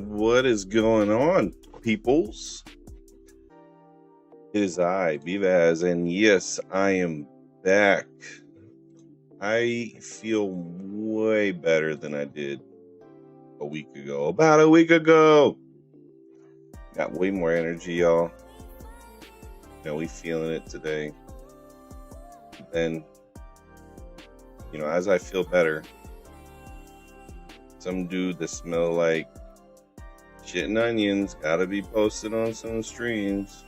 What is going on, peoples? It is I, BVaz, and yes, I am back. I feel way better than I did a week ago. About a week ago. Got way more energy, y'all. We feeling it today. Then, as I feel better, some dude that smell like shit and onions gotta be posted on some streams.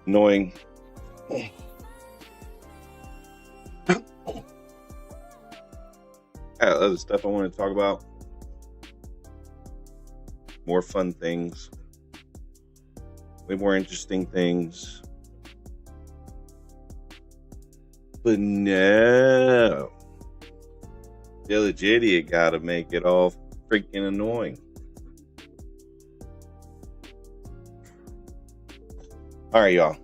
Annoying. Other stuff I want to talk about. More fun things. Way more interesting things. But no. The idiot gotta make it all freaking annoying. All right, y'all.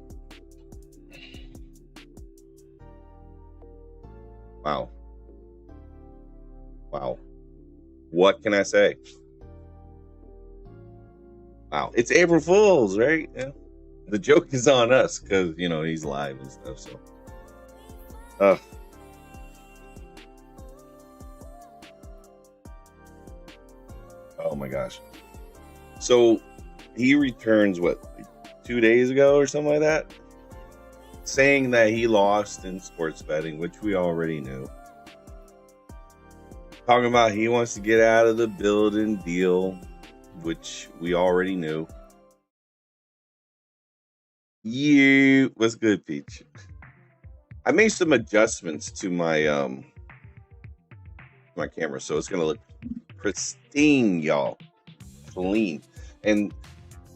Wow. What can I say? Wow. It's April Fool's, right? Yeah. The joke is on us because, he's live and stuff. So, oh my gosh. So he returns, 2 days ago or something like that? Saying that he lost in sports betting, which we already knew. Talking about he wants to get out of the building deal, which we already knew. What's good, Peach? I made some adjustments to my my camera, so it's gonna look pristine, y'all. Clean. And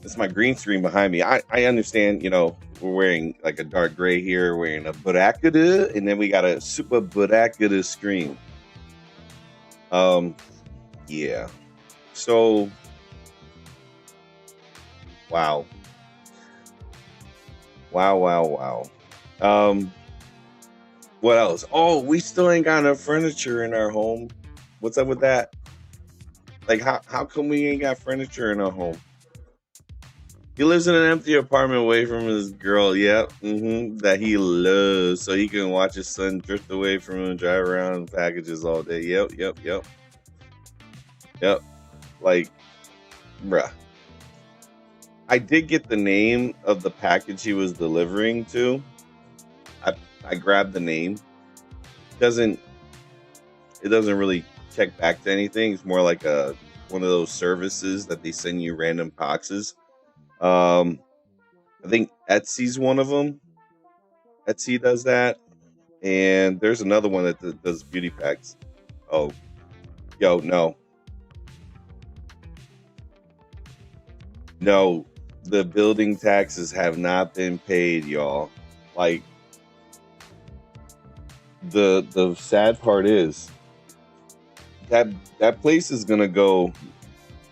it's my green screen behind me. I understand, we're wearing like a dark gray here, wearing a Burakada, and then we got a super Burakada screen. Yeah. So, wow. What else? Oh, we still ain't got enough furniture in our home. What's up with that? Like, how come we ain't got furniture in our home? He lives in an empty apartment away from his girl, that he loves, so he can watch his son drift away from him and drive around packages all day. Yep. Like, bruh. I did get the name of the package he was delivering to. I grabbed the name. It doesn't really check back to anything. It's more like one of those services that they send you random boxes. I think Etsy's one of them. Etsy does that, and there's another one that does beauty packs. Oh, no, the building taxes have not been paid, y'all. Like, the sad part is that place is gonna go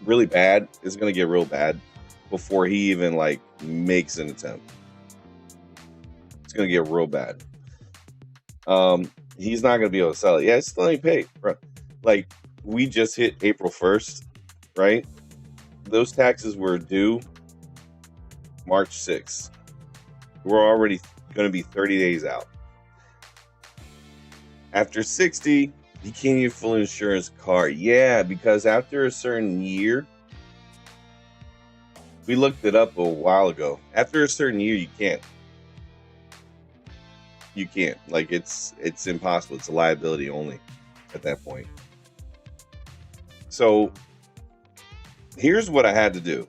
really bad. It's gonna get real bad before he even makes an attempt. It's gonna get real bad. He's not gonna be able to sell it. Yeah, it's still ain't paid, bro. Like, we just hit April 1st, right? Those taxes were due March 6th. We're already gonna be 30 days out. After 60, you can't even full insurance car. Yeah, because after a certain year, we looked it up a while ago. After a certain year, you can't. Like, it's impossible. It's a liability only at that point. So here's what I had to do.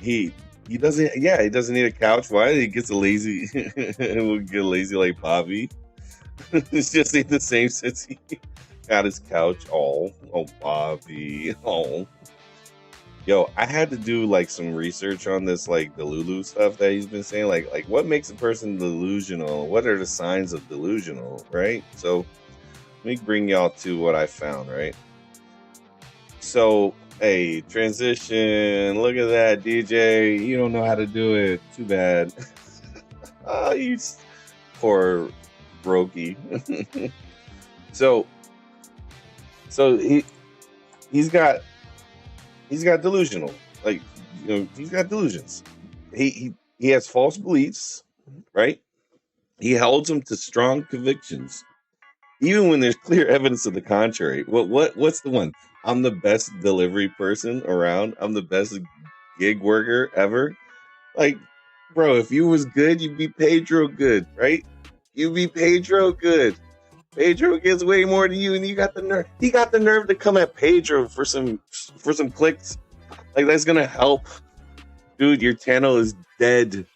He doesn't need a couch. Why? He gets a lazy we'll get lazy like Bobby. It's just ain't the same since he got his couch. Oh Bobby. Oh. Yo, I had to do some research on this Delulu stuff that he's been saying. Like what makes a person delusional? What are the signs of delusional, right? So let me bring y'all to what I found, right? So, hey, transition. Look at that, DJ. You don't know how to do it. Too bad. Oh, you poor Brokie. So he's got delusional, like, he's got delusions. He has false beliefs, right? He holds them to strong convictions, even when there's clear evidence of the contrary. What's the one? I'm the best delivery person around. I'm the best gig worker ever. Like, bro, if you was good, you'd be Pedro good, right? You'd be Pedro good. Pedro gets way more than you, and you got the nerve. He got the nerve to come at Pedro for some clicks. Like, that's gonna help, dude. Your channel is dead,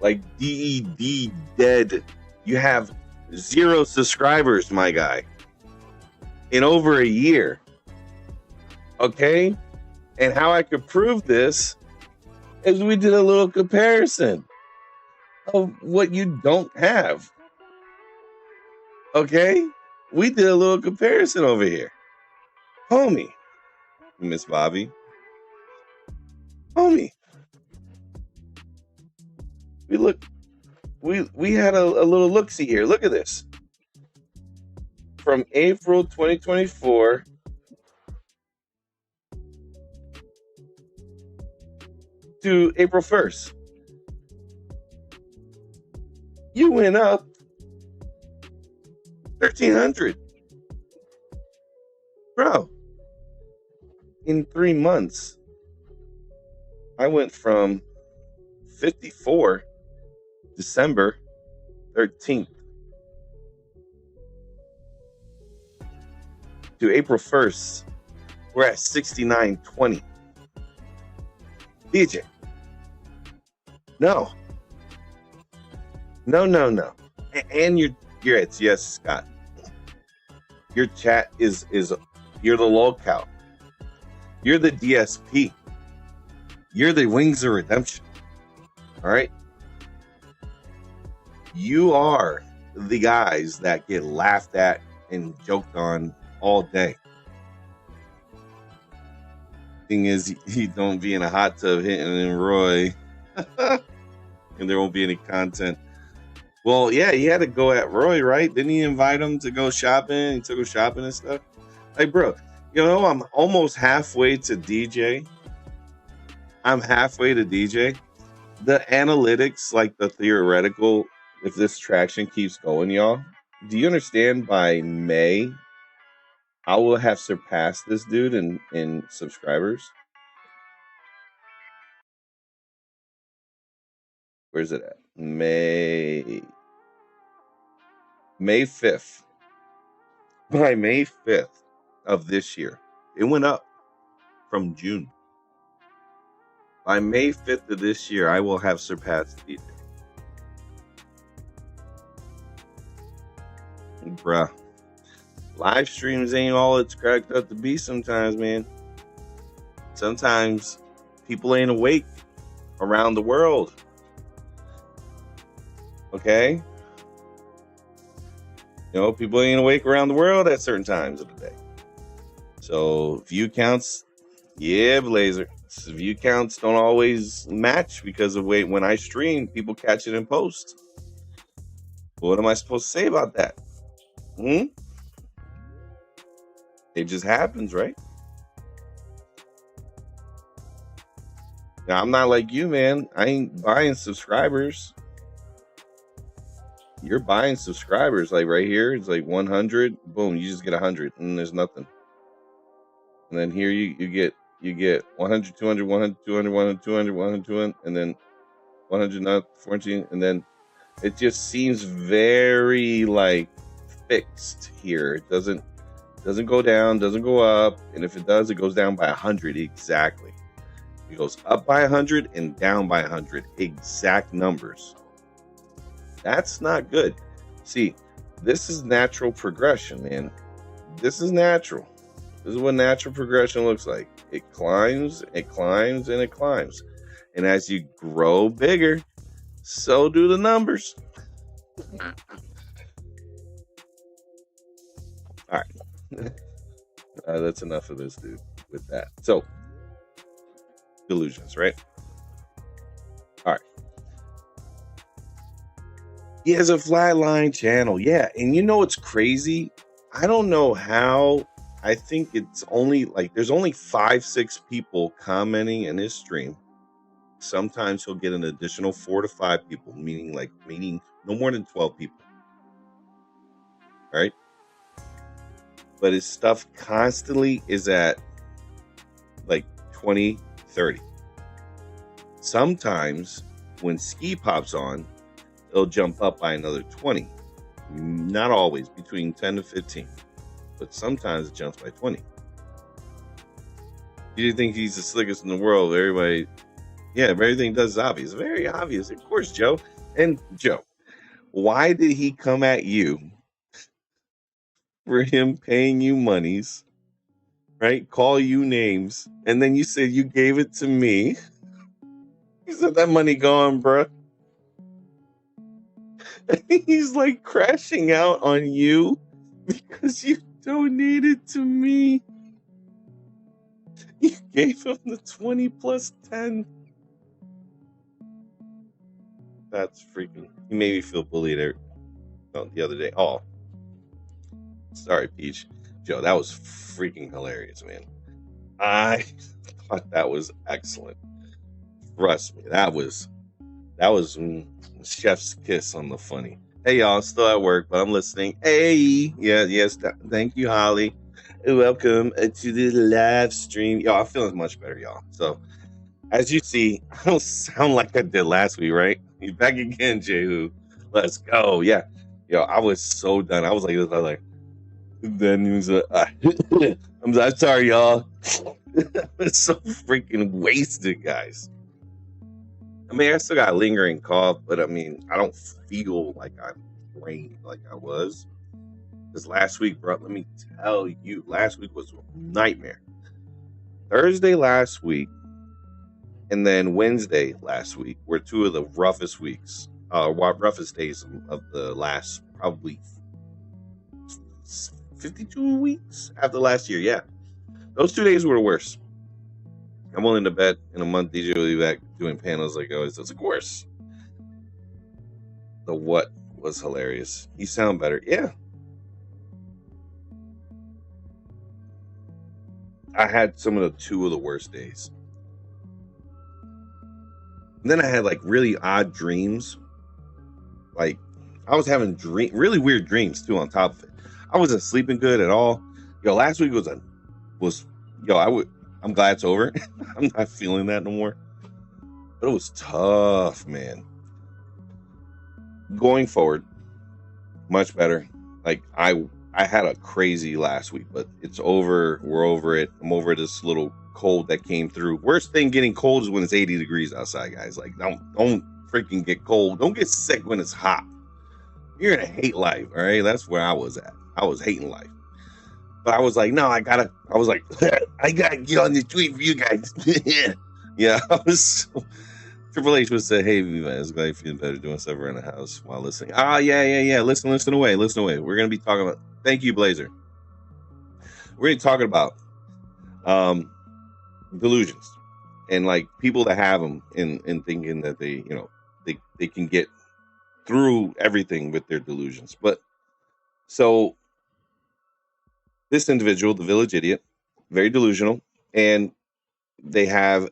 like DED dead. You have 0 subscribers, my guy, in over a year. Okay, and how I could prove this is we did a little comparison of what you don't have. Okay, we did a little comparison over here, homie. Miss Bobby, homie. We had a little look-see here. Look at this. From April 2024 to April 1st. You went up 1,300. Bro, in 3 months, I went from 54 December 13th to April 1st. We're at 69.20. DJ, no. And you're at yes, Scott. Your chat is you're the Lolcow. You're the DSP. You're the Wings of Redemption. All right. You are the guys that get laughed at and joked on all day. Thing is, you don't be in a hot tub hitting Roy, and there won't be any content. Well, yeah, he had to go at Roy, right? Didn't he invite him to go shopping? He took him shopping and stuff. Like, bro, I'm almost halfway to DJ. I'm halfway to DJ. The analytics, like the theoretical, if this traction keeps going, y'all, do you understand by May, I will have surpassed this dude in subscribers? Where's it at? May 5th. By May 5th of this year, it went up from June. By May 5th of this year, I will have surpassed DJ. Bruh. Live streams ain't all it's cracked up to be sometimes, man. Sometimes people ain't awake around the world. Okay? People ain't awake around the world at certain times of the day. So view counts, yeah, Blazer. View counts don't always match because of when I stream, people catch it in post. What am I supposed to say about that? It just happens, right? Now, I'm not like you, man. I ain't buying subscribers. You're buying subscribers. Like right here, it's like 100. Boom, you just get 100, and there's nothing. And then here you get 100, 200, 100, 200, 100, 200, 100, 200, and then 100, 14, and then it just seems very like fixed here. It doesn't go down, doesn't go up, and if it does, it goes down by 100 exactly. It goes up by 100 and down by 100 exact numbers. That's not good. See, this is natural progression, man. This is natural. This is what natural progression looks like. It climbs, it climbs, and it climbs. And as you grow bigger, so do the numbers. All right. That's enough of this, dude, with that. So, delusions, right? All right. He has a flatline channel. Yeah. And you know what's crazy? I don't know how I think it's only like there's only 5-6 people commenting in his stream. Sometimes he'll get an additional 4 to 5 people, meaning no more than 12 people. Right? But his stuff constantly is at like 20, 30. Sometimes when Ski pops on, it'll jump up by another 20. Not always, between 10 to 15. But sometimes it jumps by 20. You think he's the slickest in the world? Everybody, yeah, everything does is obvious. Very obvious. Of course, Joe. And Joe, why did he come at you for him paying you monies, right? Call you names. And then you said you gave it to me. He said that money gone, bruh. He's like crashing out on you because you donated to me. You gave him the 20 plus 10. That's freaking. He made me feel bullied the other day. Oh, sorry, Peach. Joe, that was freaking hilarious, man. I thought that was excellent. Trust me, that was chef's kiss on the funny. Hey, y'all, still at work, but I'm listening. Hey, yes, thank you, Holly. Welcome to the live stream. Y'all, I'm feeling much better, y'all. So, as you see, I don't sound like I did last week, right? He's back again, Jehu. Let's go. Yeah. Yo, I was so done. I was like, then he was I'm sorry, y'all. It's so freaking wasted, guys. I mean, I still got a lingering cough, but I mean, I don't feel like I'm drained like I was. Because last week, bro, let me tell you, last week was a nightmare. Thursday last week and then Wednesday last week were two of the roughest weeks, roughest days of the last probably 52 weeks after last year. Yeah, those 2 days were the worst. I'm willing to bet in a month DJ will be back doing panels like always does. Of course. The what was hilarious. You sound better. Yeah. I had two of the worst days. And then I had like really odd dreams. Like I was having really weird dreams too on top of it. I wasn't sleeping good at all. Yo, last week I'm glad it's over. I'm not feeling that no more. But it was tough, man. Going forward, much better. Like I had a crazy last week, but it's over. We're over it. I'm over this little cold that came through. Worst thing getting cold is when it's 80 degrees outside, guys. Like don't freaking get cold. Don't get sick when it's hot. You're gonna hate life, all right? That's where I was at. I was hating life. But I was like, no, I gotta get on the tweet for you guys. Yeah, I was. Triple H would say, hey, BVaz, glad you feeling better doing stuff around the house while listening. Yeah. Listen away. We're going to be talking about, thank you, Blazer. We're going to be talking about delusions and like people that have them and thinking that they can get through everything with their delusions. But so this individual, the village idiot, very delusional, and they have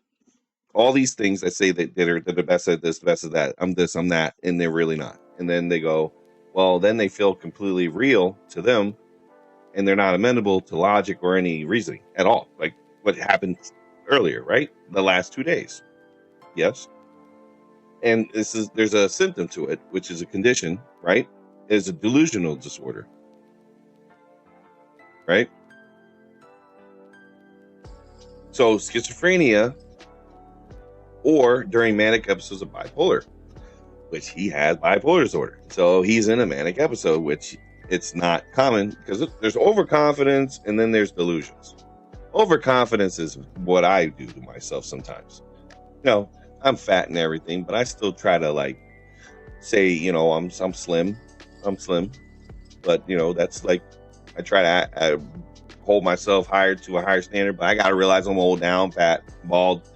all these things that say that they're the best at this, the best at that. I'm this, I'm that, and they're really not. And then they go, well, then they feel completely real to them, and they're not amenable to logic or any reasoning at all. Like what happened earlier, right? The last 2 days. Yes. And there's a symptom to it, which is a condition, right? It's a delusional disorder, right? So schizophrenia, or during manic episodes of bipolar, which he has bipolar disorder. So he's in a manic episode, which it's not common because there's overconfidence and then there's delusions. Overconfidence is what I do to myself sometimes. I'm fat and everything, but I still try to like say, I'm slim. But, that's like, I try to hold myself higher to a higher standard, but I got to realize I'm old now, I'm fat, bald.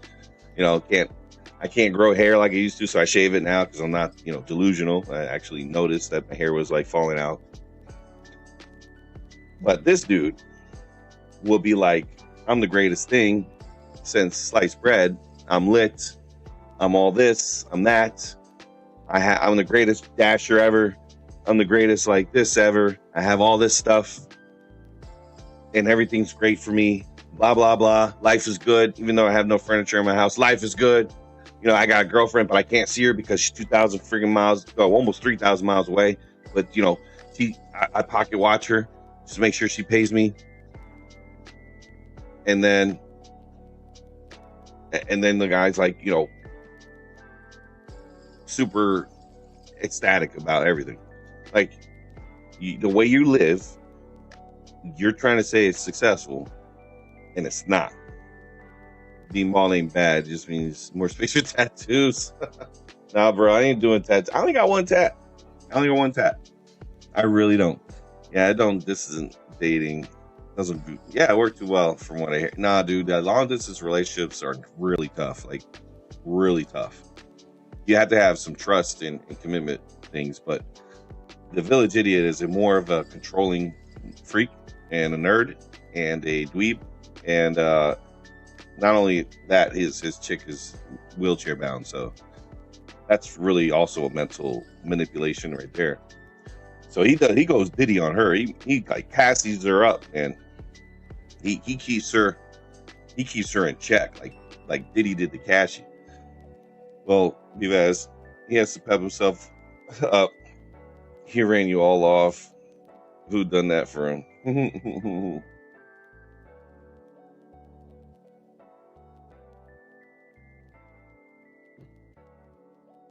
I can't grow hair like I used to, so I shave it now because I'm not, delusional. I actually noticed that my hair was like falling out. But this dude will be like, I'm the greatest thing since sliced bread. I'm lit. I'm all this. I'm that. I'm the greatest dasher ever. I'm the greatest like this ever. I have all this stuff and everything's great for me. Blah, blah, blah. Life is good. Even though I have no furniture in my house, life is good. You know, I got a girlfriend, but I can't see her because she's 2,000 freaking miles, almost 3,000 miles away. But, you know, I pocket watch her just to make sure she pays me. And then the guy's like, you know, super ecstatic about everything. Like, the way you live, you're trying to say it's successful, and it's not. Being bald ain't bad. It just means more space for tattoos. Nah, bro, I ain't doing tattoos. I only got one tat. I really don't. Yeah, I don't. This isn't dating. Doesn't. Yeah, it worked too well from what I hear. Nah, dude, long distance relationships are really tough. Like, really tough. You have to have some trust and commitment things, but the village idiot is more of a controlling freak and a nerd and a dweeb, and not only that, his chick is wheelchair bound, so that's really also a mental manipulation right there. So he goes Diddy on her. He like passes her up, and he keeps her in check, like Diddy did to Cashy. Well, BVaz, he has to pep himself up. He ran you all off. Who done that for him?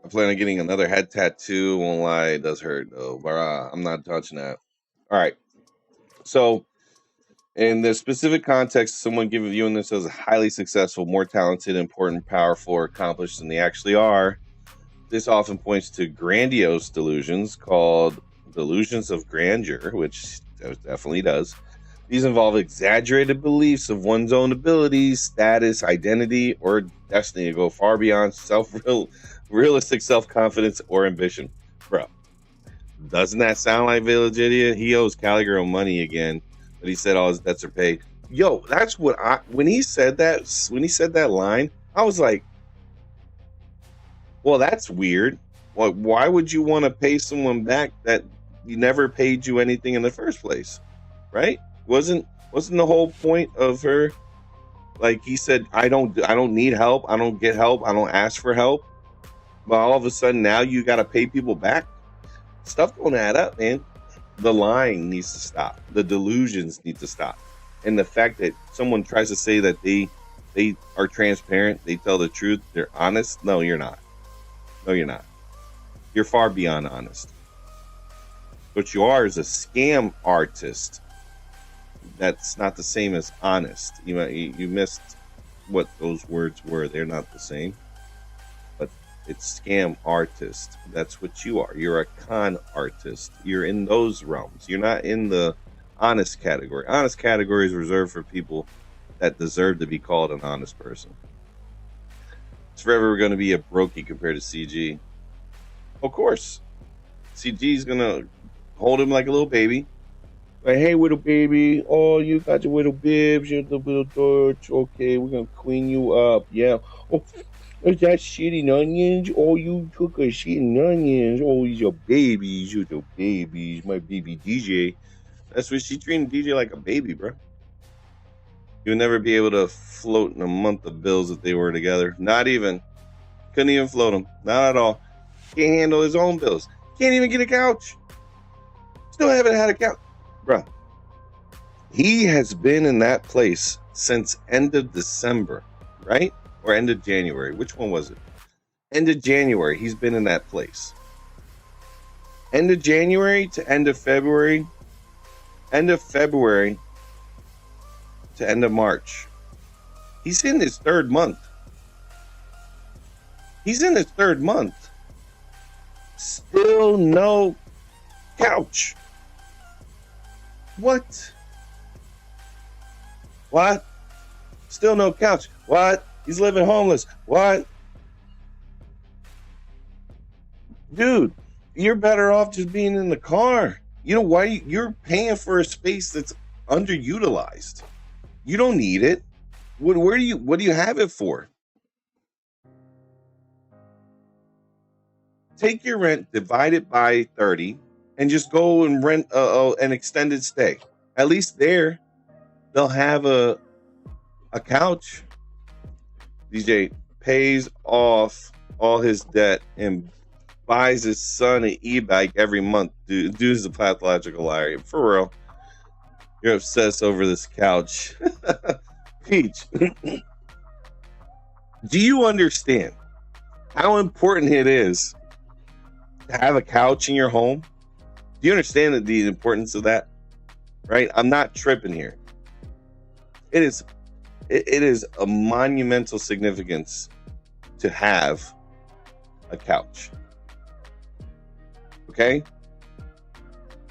I plan on getting another head tattoo. Won't lie, it does hurt though. But I'm not touching that. All right. So, in the specific context, someone viewing this as highly successful, more talented, important, powerful, or accomplished than they actually are, this often points to grandiose delusions called delusions of grandeur, which definitely does. These involve exaggerated beliefs of one's own abilities, status, identity, or destiny to go far beyond realistic self-confidence or ambition. Bro, doesn't that sound like village idiot? He owes Cali Girl money again, but he said all his debts are paid. Yo, that's what when he said that line, I was like, well, that's weird. Well, why would you want to pay someone back that you never paid you anything in the first place? Right? Wasn't the whole point of her, like he said, I don't need help, I don't get help, I don't ask for help, but all of a sudden now you got to pay people back? Stuff don't add up, man. The lying needs to stop. The delusions need to stop. And the fact that someone tries to say that they are transparent, they tell the truth, they're honest. No, you're not. No, you're not. You're far beyond honest. What you are is a scam artist. That's not the same as honest. You missed what those words were. They're not the same. But it's scam artist. That's what you are. You're a con artist. You're in those realms. You're not in the honest category. Honest category is reserved for people that deserve to be called an honest person. It's forever going to be a Brokie compared to CG. Of course. CG is going to hold him like a little baby. Like, hey, little baby. Oh, you got your little bibs. You're the little torch. Okay, we're going to clean you up. Yeah. Oh, is that shitting onions? Oh, you took a shitting onions. Oh, these are babies. You're the babies. My baby DJ. That's what she treating DJ like a baby, bro. You'll never be able to float in a month of bills if they were together. Not even. Couldn't even float them. Not at all. Can't handle his own bills. Can't even get a couch. Still haven't had a couch. Bruh, he has been in that place since end of December, right? Or end of January. Which one was it? End of January, he's been in that place. End of January to end of February. End of February to end of March. He's in his third month. Still no couch. What? Still no couch. What? He's living homeless. What? Dude, you're better off just being in the car. You know why? You're paying for a space that's underutilized. You don't need it. What do you have it for? Take your rent, divide it by 30, and just go and rent an extended stay. At least there, they'll have a couch. DJ pays off all his debt and buys his son an e-bike every month. Dude's a pathological liar. For real. You're obsessed over this couch. Peach, do you understand how important it is to have a couch in your home? Do you understand the importance of that? Right? I'm not tripping here. It is a monumental significance to have a couch. Okay?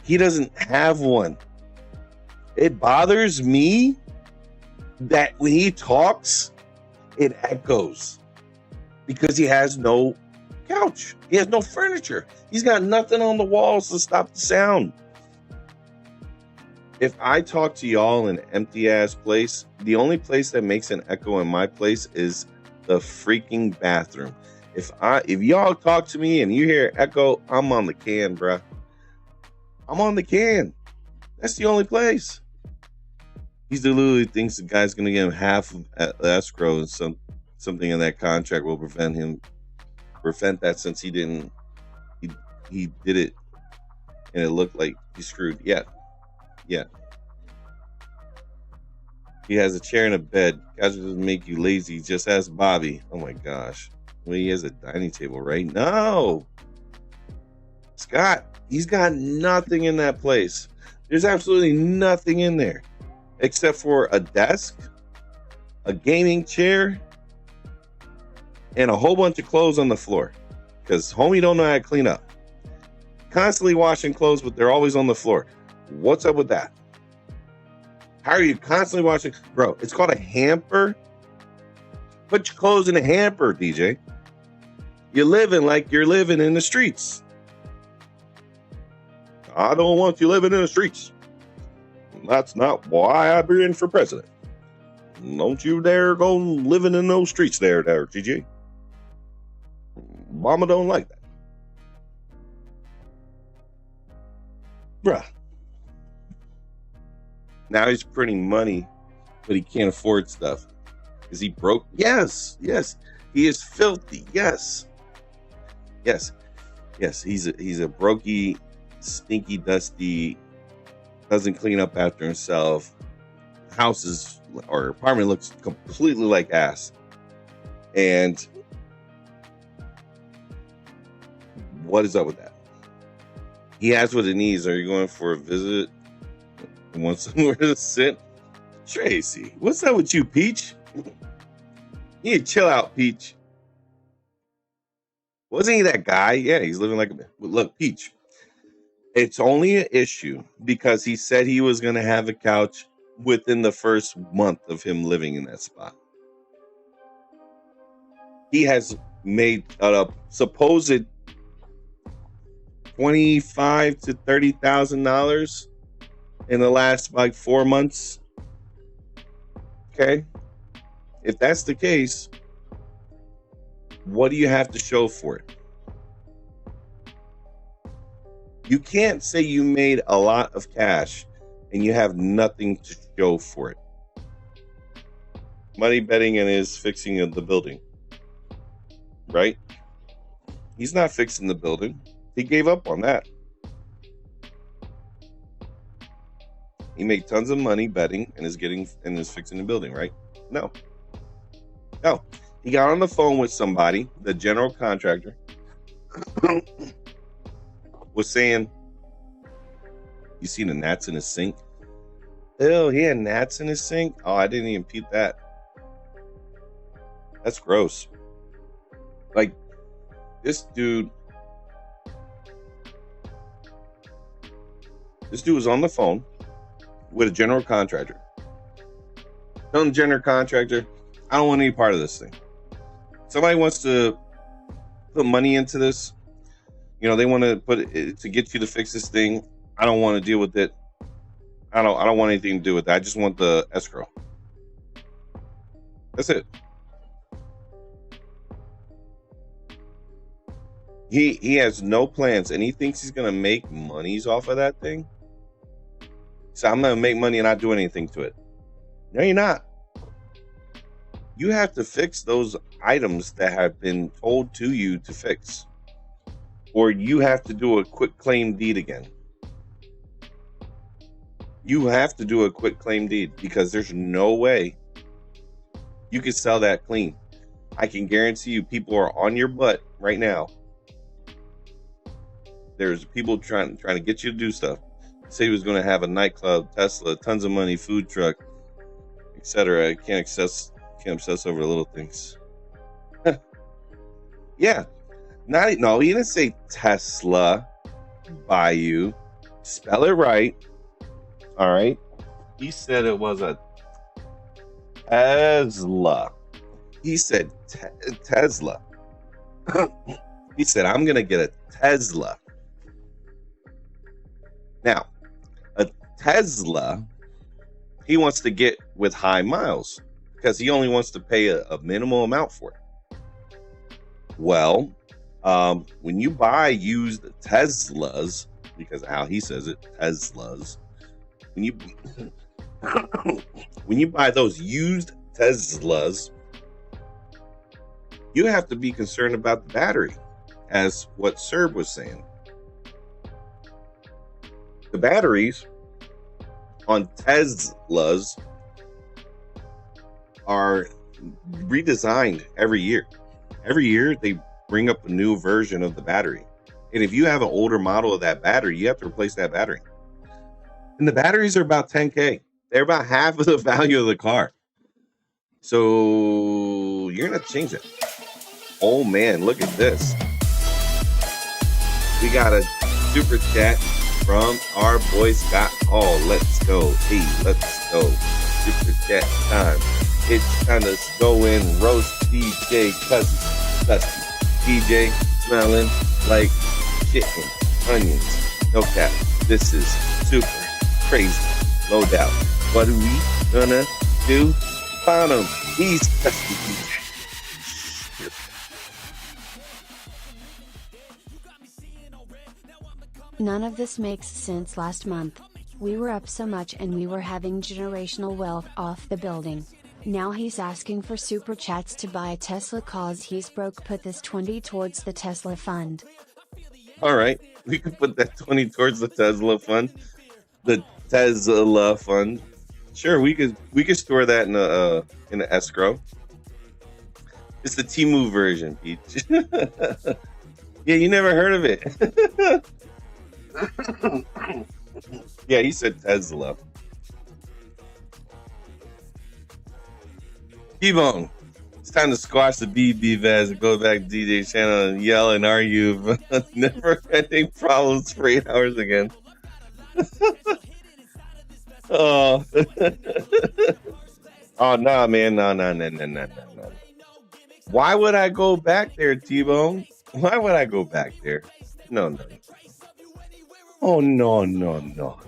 He doesn't have one. It bothers me that when he talks, it echoes because he has no couch. He has no furniture. He's got nothing on the walls to stop the sound. If I talk to y'all in an empty ass place, the only place that makes an echo in my place is the freaking bathroom. If y'all talk to me and you hear echo, I'm on the can, bruh. I'm on the can. That's the only place. He literally thinks the guy's going to give him half of escrow and something in that contract will prevent that since he did it and it looked like he screwed. Yeah. He has a chair and a bed. Guys, doesn't make you lazy. Just ask Bobby. Oh my gosh. Well, he has a dining table, right? No. Scott, he's got nothing in that place. There's absolutely nothing in there except for a desk, a gaming chair, and a whole bunch of clothes on the floor. Because homie don't know how to clean up. Constantly washing clothes, but they're always on the floor. What's up with that? How are you constantly washing? Bro, it's called a hamper. Put your clothes in a hamper, DJ. You're living like you're living in the streets. I don't want you living in the streets. That's not why I've been for president. Don't you dare go living in those streets there, TJ. Mama don't like that. Bruh. Now he's printing money, but he can't afford stuff. Is he broke? Yes. He is filthy. Yes. He's a Brokie, stinky, dusty, doesn't clean up after himself. House or apartment looks completely like ass. And what is up with that? He has what he needs. Are you going for a visit? You want somewhere to sit? Tracy, what's up with you, Peach? You need to chill out, Peach. Wasn't he that guy? Yeah, he's living like a... Look, Peach, it's only an issue because he said he was going to have a couch within the first month of him living in that spot. He has made a supposed $25,000 to $30,000 in the last like 4 months. Okay, if that's the case, what do you have to show for it? You can't say you made a lot of cash and you have nothing to show for it. Money betting and his fixing of the building, right? He's not fixing the building. He gave up on that. He made tons of money betting and is fixing the building, right? No. He got on the phone with somebody, the general contractor, was saying, you see the gnats in his sink? Ew, he had gnats in his sink? Oh, I didn't even peep that. That's gross. Like, this dude was on the phone with a general contractor. Telling the general contractor, I don't want any part of this thing. Somebody wants to put money into this. You know, they want to put it to get you to fix this thing. I don't want to deal with it. I don't want anything to do with that. I just want the escrow. That's it. He has no plans, and he thinks he's gonna make monies off of that thing. So I'm gonna make money and not do anything to it. No, you're not. You have to fix those items that have been told to you to fix, or you have to do a quick claim deed again. You have to do a quick claim deed because there's no way you can sell that clean. I can guarantee you people are on your butt right now. There's people trying to get you to do stuff. Say he was going to have a nightclub, Tesla, tons of money, food truck, etc. I can't obsess over the little things. Yeah. No, he didn't say Tesla by you. Spell it right. All right. He said it was a Tesla. He said Tesla. He said, I'm going to get a Tesla. Now, a Tesla, he wants to get with high miles because he only wants to pay a minimal amount for it. Well, when you buy used Teslas, because how he says it, Teslas, when you buy those used Teslas, you have to be concerned about the battery, as what Serb was saying. The batteries on Teslas are redesigned every year. Every year they bring up a new version of the battery. And if you have an older model of that battery, you have to replace that battery. And the batteries are about $10K. They're about half of the value of the car. So you're going to change it. Oh man, look at this. We got a super chat from our boy Scott Hall. Let's go. Hey, let's go. Super chat time. It's time to go in roast DJ Custy. DJ smelling like chicken, onions. No cap. This is super crazy. No doubt. What are we gonna do? Find him. He's Custy DJ. None of this makes sense. Last month, we were up so much and we were having generational wealth off the building. Now he's asking for super chats to buy a Tesla cause he's broke. Put this 20 towards the Tesla fund. All right, we can put that 20 towards the Tesla fund. The Tesla fund. Sure, we could store that in an escrow. It's the Temu version, Peach. Yeah, you never heard of it. Yeah, he said Tesla. T-Bone, it's time to squash the BVaz and go back to DJ channel and yell and argue about never-ending problems for 8 hours again. Oh. Oh, nah, man. No. Why would I go back there, T-Bone? Why would I go back there? No. Oh, no,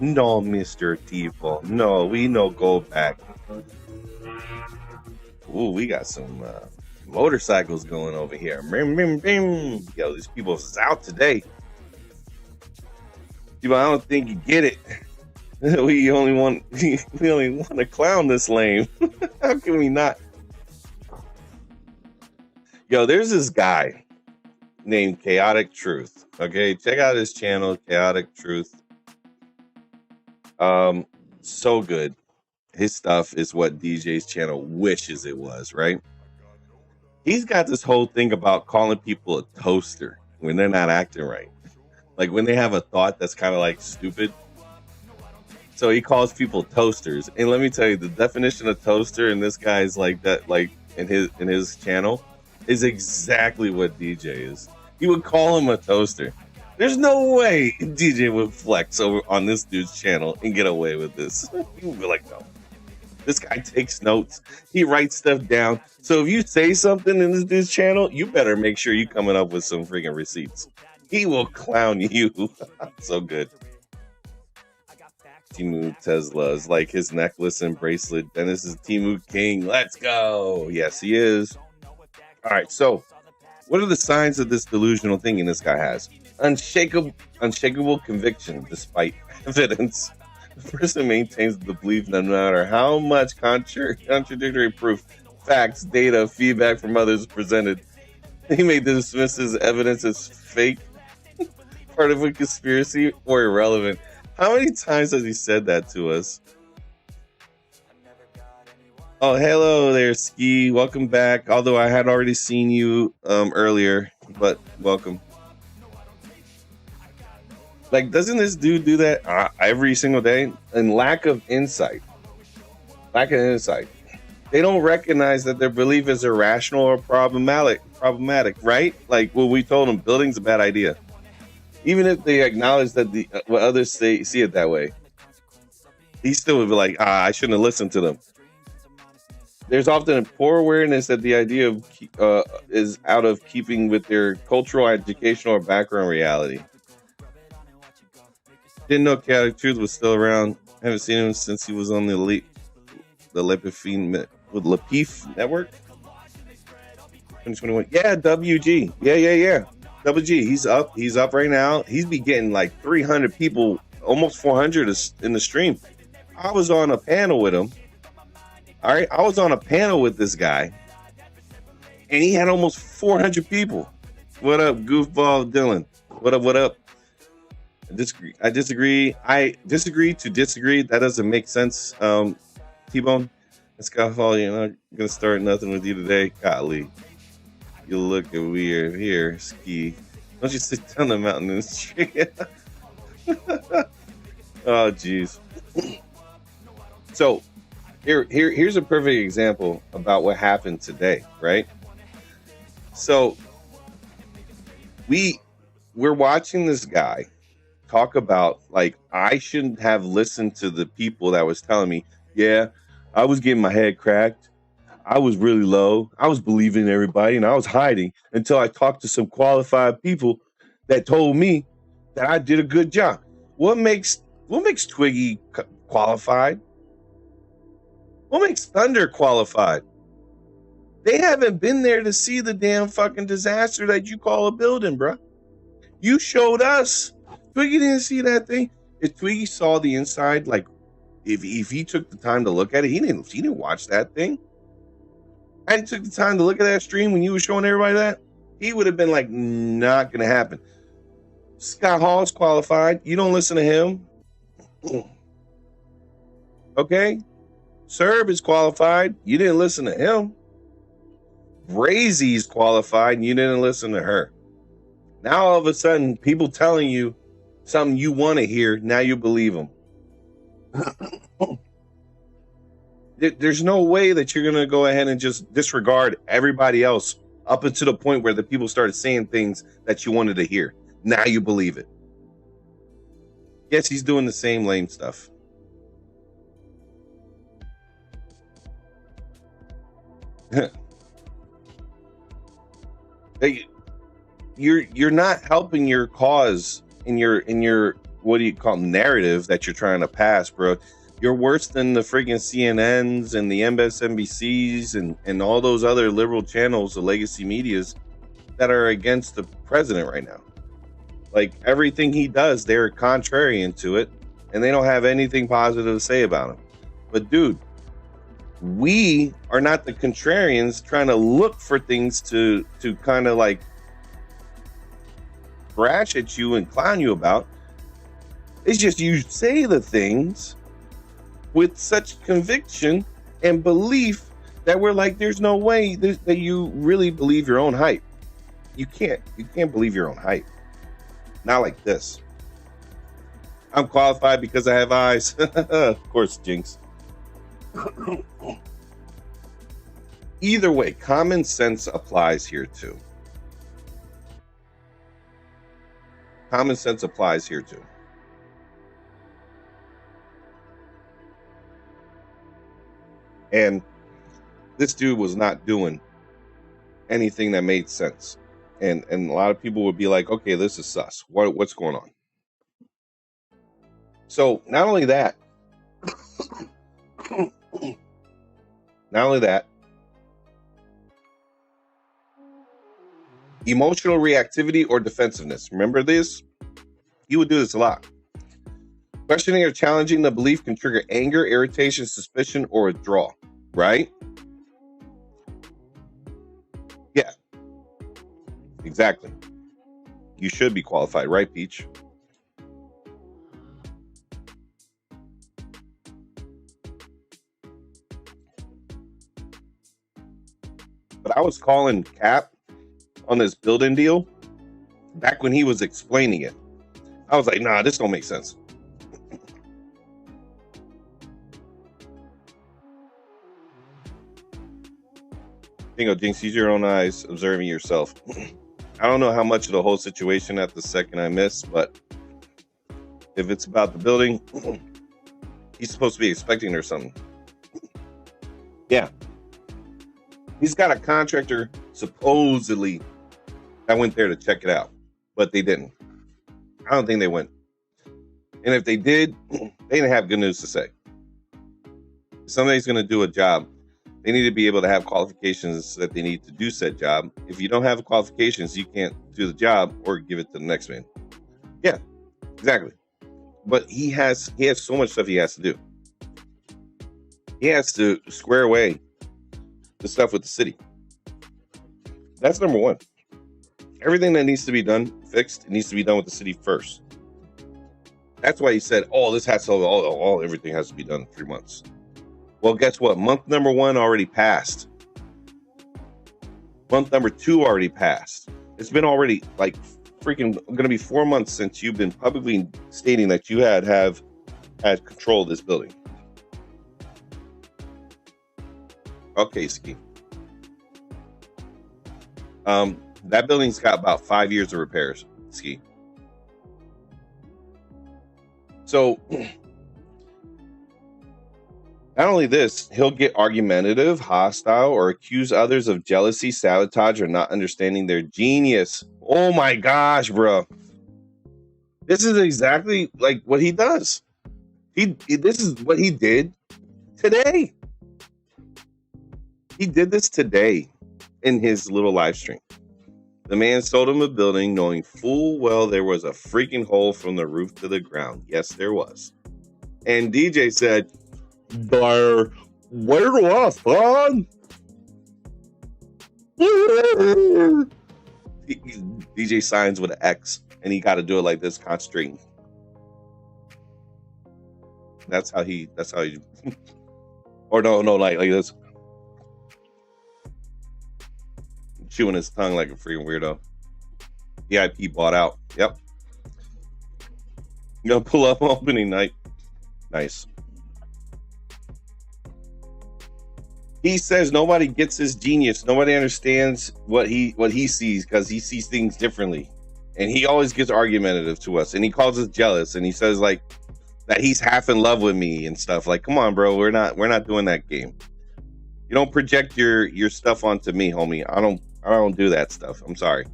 Mr. T-Bone. No, we no go back. Ooh, we got some motorcycles going over here. Yo, these people is out today. I don't think you get it. We only want to clown this lame. How can we not? Yo, there's this guy named Chaotic Truth. Okay, check out his channel, Chaotic Truth. So good. His stuff is what DJ's channel wishes it was, right? He's got this whole thing about calling people a toaster when they're not acting right. Like when they have a thought that's kind of like stupid. So he calls people toasters. And let me tell you, the definition of toaster in this guy's like that, like in his channel, is exactly what DJ is. He would call him a toaster. There's no way DJ would flex over on this dude's channel and get away with this. He would be like, no. This guy takes notes. He writes stuff down. So if you say something in this dude's channel, you better make sure you're coming up with some freaking receipts. He will clown you. So good. Timu Teslas, like his necklace and bracelet. Dennis is Timu King. Let's go. Yes, he is. All right, so what are the signs of this delusional thinking this guy has? Unshakable conviction despite evidence. The person maintains the belief no matter how much contradictory proof, facts, data, feedback from others is presented. He may dismiss his evidence as fake, part of a conspiracy, or irrelevant. How many times has he said that to us? Oh, hello there, Ski. Welcome back. Although I had already seen you earlier, but welcome. Like, doesn't this dude do that every single day? And lack of insight. They don't recognize that their belief is irrational or problematic, right? Like what we told them, building's a bad idea. Even if they acknowledge that what others see it that way, he still would be like, I shouldn't have listened to them. There's often a poor awareness that the idea of is out of keeping with their cultural, educational, or background reality. Didn't know Chaotic Truth was still around. Haven't seen him since he was on the Lepif Network. 2021. Yeah, WG. Yeah. WG. He's up right now. He's be getting like 300 people, almost 400 in the stream. I was on a panel with him. All right, I was on a panel with this guy, and he had almost 400 people. What up, goofball Dylan? What up? I disagree. To disagree. That doesn't make sense. T-Bone, Skyfall, you're not gonna start nothing with you today. Golly, you look weird here, Ski. Don't you sit down the mountain in the street? Oh, jeez. So here's a perfect example about what happened today, right? So we're watching this guy talk about, like, I shouldn't have listened to the people that was telling me, yeah, I was getting my head cracked. I was really low. I was believing everybody, and I was hiding until I talked to some qualified people that told me that I did a good job. What makes Twiggy qualified? What makes Thunder qualified? They haven't been there to see the damn fucking disaster that you call a building, bro. You showed us. Twiggy didn't see that thing. If Twiggy saw the inside, like, if he took the time to look at it, he didn't watch that thing. I took the time to look at that stream when you were showing everybody that, he would have been like, not gonna happen. Scott Hall's qualified. You don't listen to him. Okay? Serb is qualified. You didn't listen to him. Brazy's qualified and you didn't listen to her. Now all of a sudden, people telling you something you want to hear, now you believe them. There's no way that you're going to go ahead and just disregard everybody else up until the point where the people started saying things that you wanted to hear. Now you believe it. Yes, he's doing the same lame stuff. You're not helping your cause in your what do you call narrative that you're trying to pass, bro. You're worse than the freaking CNNs and the MSNBCs and all those other liberal channels, the legacy medias that are against the president right now. Like, everything he does, they're contrarian to it, and they don't have anything positive to say about him. But dude, we are not the contrarians trying to look for things to kind of like thrash at you and clown you about. It's just you say the things with such conviction and belief that we're like, there's no way that you really believe your own hype. You can't believe your own hype. Not like this. I'm qualified because I have eyes. Of course, Jinx. Either way, common sense applies here too. Common sense applies here too. And this dude was not doing anything that made sense. And a lot of people would be like, okay, this is sus. What's going on? So not only that, Not only that, emotional reactivity or defensiveness. Remember this? He would do this a lot. Questioning or challenging the belief can trigger anger, irritation, suspicion, or withdrawal, right? Yeah, exactly. You should be qualified, right, Peach? But I was calling Cap on this building deal back when he was explaining it. I was like, nah, this don't make sense. Bingo, Jinx, use your own eyes, observing yourself. I don't know how much of the whole situation at the second I missed, but if it's about the building, he's supposed to be expecting or something. Yeah. He's got a contractor, supposedly, that went there to check it out, but they didn't. I don't think they went. And if they did, they didn't have good news to say. If somebody's going to do a job, they need to be able to have qualifications that they need to do said job. If you don't have qualifications, you can't do the job or give it to the next man. Yeah, exactly. But he has so much stuff he has to do. He has to square away the stuff with the city. That's number one. Everything that needs to be done, fixed, it needs to be done with the city first. That's why he said, everything has to be done in 3 months. Well, guess what? Month number 1 already passed. Month number 2 already passed. It's been already like freaking going to be 4 months since you've been publicly stating that you had control of this building. Okay, Ski. That building's got about 5 years of repairs, Ski. So, not only this, he'll get argumentative, hostile, or accuse others of jealousy, sabotage, or not understanding their genius. Oh my gosh, bro. This is exactly like what he does. This is what he did today. He did this today in his little live stream. The man sold him a building knowing full well there was a freaking hole from the roof to the ground. Yes, there was. And DJ said, where do I find? DJ signs with an X, and he got to do it like this, concentrating. That's how he or no, like this. Chewing his tongue like a freaking weirdo. VIP bought out. Yep. You gonna pull up opening night. Nice. He says nobody gets his genius. Nobody understands what he sees because he sees things differently. And he always gets argumentative to us. And he calls us jealous. And he says like that he's half in love with me and stuff. Like, come on, bro. We're not doing that game. You don't project your stuff onto me, homie. I don't do that stuff. I'm sorry.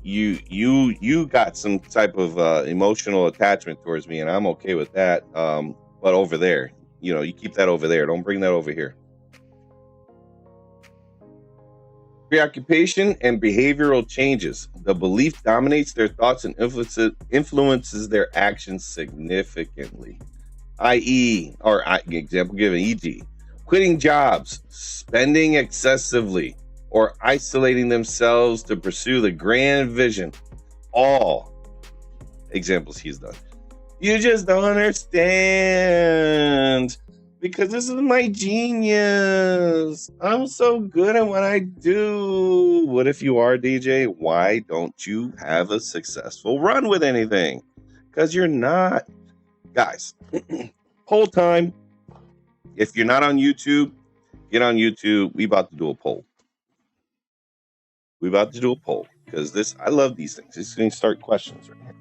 You got some type of emotional attachment towards me, and I'm okay with that. But over there, you keep that over there. Don't bring that over here. Preoccupation and behavioral changes. The belief dominates their thoughts and influences their actions significantly. I.e., or example given, e.g., quitting jobs, spending excessively, or isolating themselves to pursue the grand vision. All examples he's done. You just don't understand because this is my genius. I'm so good at what I do. What if you are, DJ? Why don't you have a successful run with anything? Because you're not. Guys, poll time. If you're not on YouTube, get on YouTube. We about to do a poll. Because I love these things. This is going to start questions right here.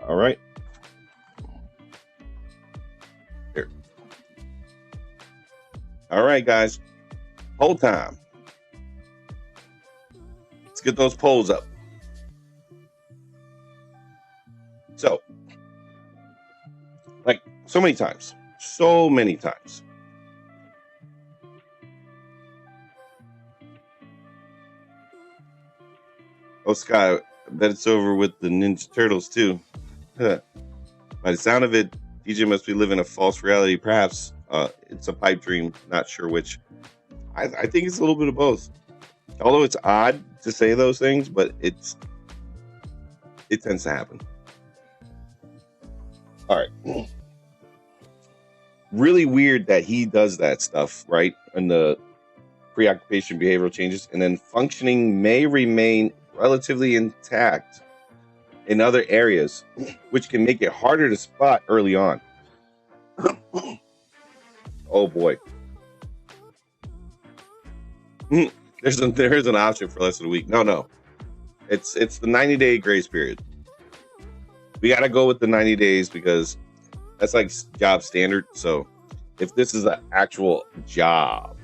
All right. Here. All right, guys. Poll time. Let's get those polls up. So, like so many times. Oh, Scott, I bet it's over with the Ninja Turtles, too. By the sound of it, DJ must be living a false reality. Perhaps it's a pipe dream, not sure which. I think it's a little bit of both. Although it's odd to say those things, but it tends to happen. All right. Really weird that he does that stuff, right? And the preoccupation behavioral changes, and then functioning may remain relatively intact in other areas, which can make it harder to spot early on. Oh boy. There's an option for less than a week. No. It's the 90-day grace period. We got to go with the 90 days because that's like job standard. So if this is an actual job,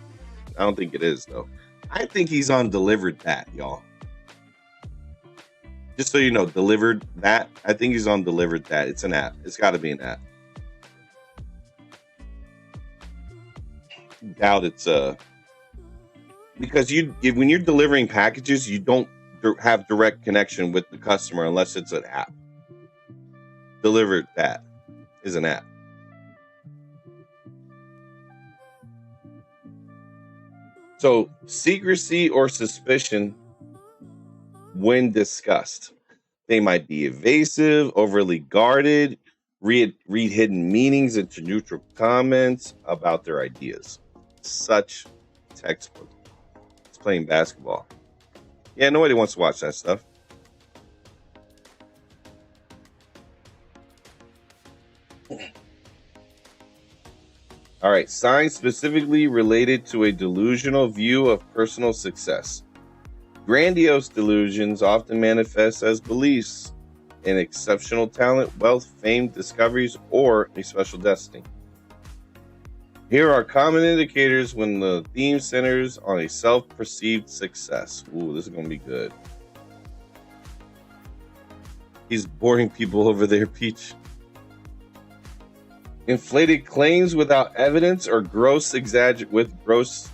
I don't think it is though. I think he's on Delivered That, y'all. Just so you know, Delivered That. I think he's on Delivered That. It's an app. It's got to be an app. Doubt it's because when you're delivering packages, you don't have direct connection with the customer unless it's an app. Delivered That is an app. So secrecy or suspicion when discussed. They might be evasive, overly guarded, read hidden meanings into neutral comments about their ideas. Such textbook. It's playing basketball. Yeah, nobody wants to watch that stuff. All right, signs specifically related to a delusional view of personal success. Grandiose delusions often manifest as beliefs in exceptional talent, wealth, fame, discoveries, or a special destiny. Here are common indicators when the theme centers on a self-perceived success. Ooh, this is going to be good. He's boring people over there, Peach. Inflated claims without evidence or with gross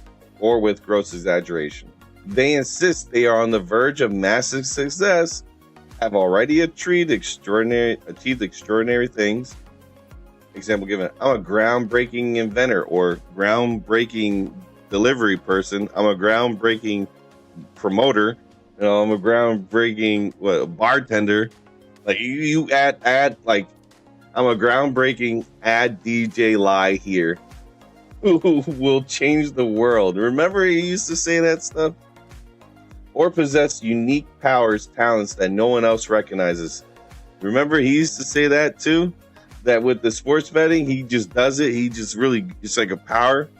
exaggeration. They insist they are on the verge of massive success, have already achieved extraordinary things. Example given, I'm a groundbreaking inventor or groundbreaking delivery person. I'm a groundbreaking promoter. I'm a groundbreaking bartender. Like you add like I'm a groundbreaking ad DJ lie here who will change the world. Remember he used to say that stuff? Or possess unique powers, talents that no one else recognizes. Remember he used to say that too? That with the sports betting, he just does it. He just really, it's like a power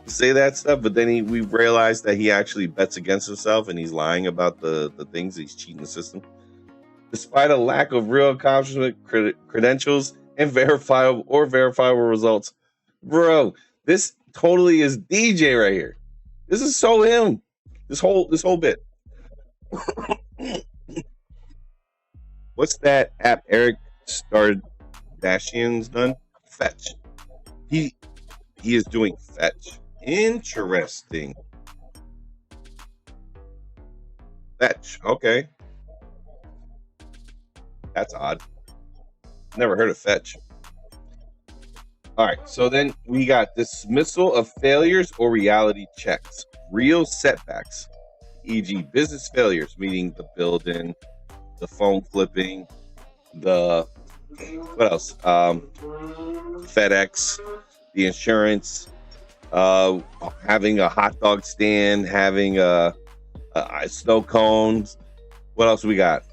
to say that stuff. But then we realized that he actually bets against himself and he's lying about the things. He's cheating the system. Despite a lack of real accomplishment, credentials, and verifiable results. Bro, this totally is DJ right here. This is so him. This whole bit. What's that app Eric Stardashian's done? Fetch. He is doing Fetch. Interesting. Fetch. Okay. That's odd. Never heard of Fetch. All right, so then we got dismissal of failures or reality checks. Real setbacks, e.g. business failures, meaning the building, the phone flipping, what else? FedEx, the insurance, having a hot dog stand, having a snow cones. What else we got?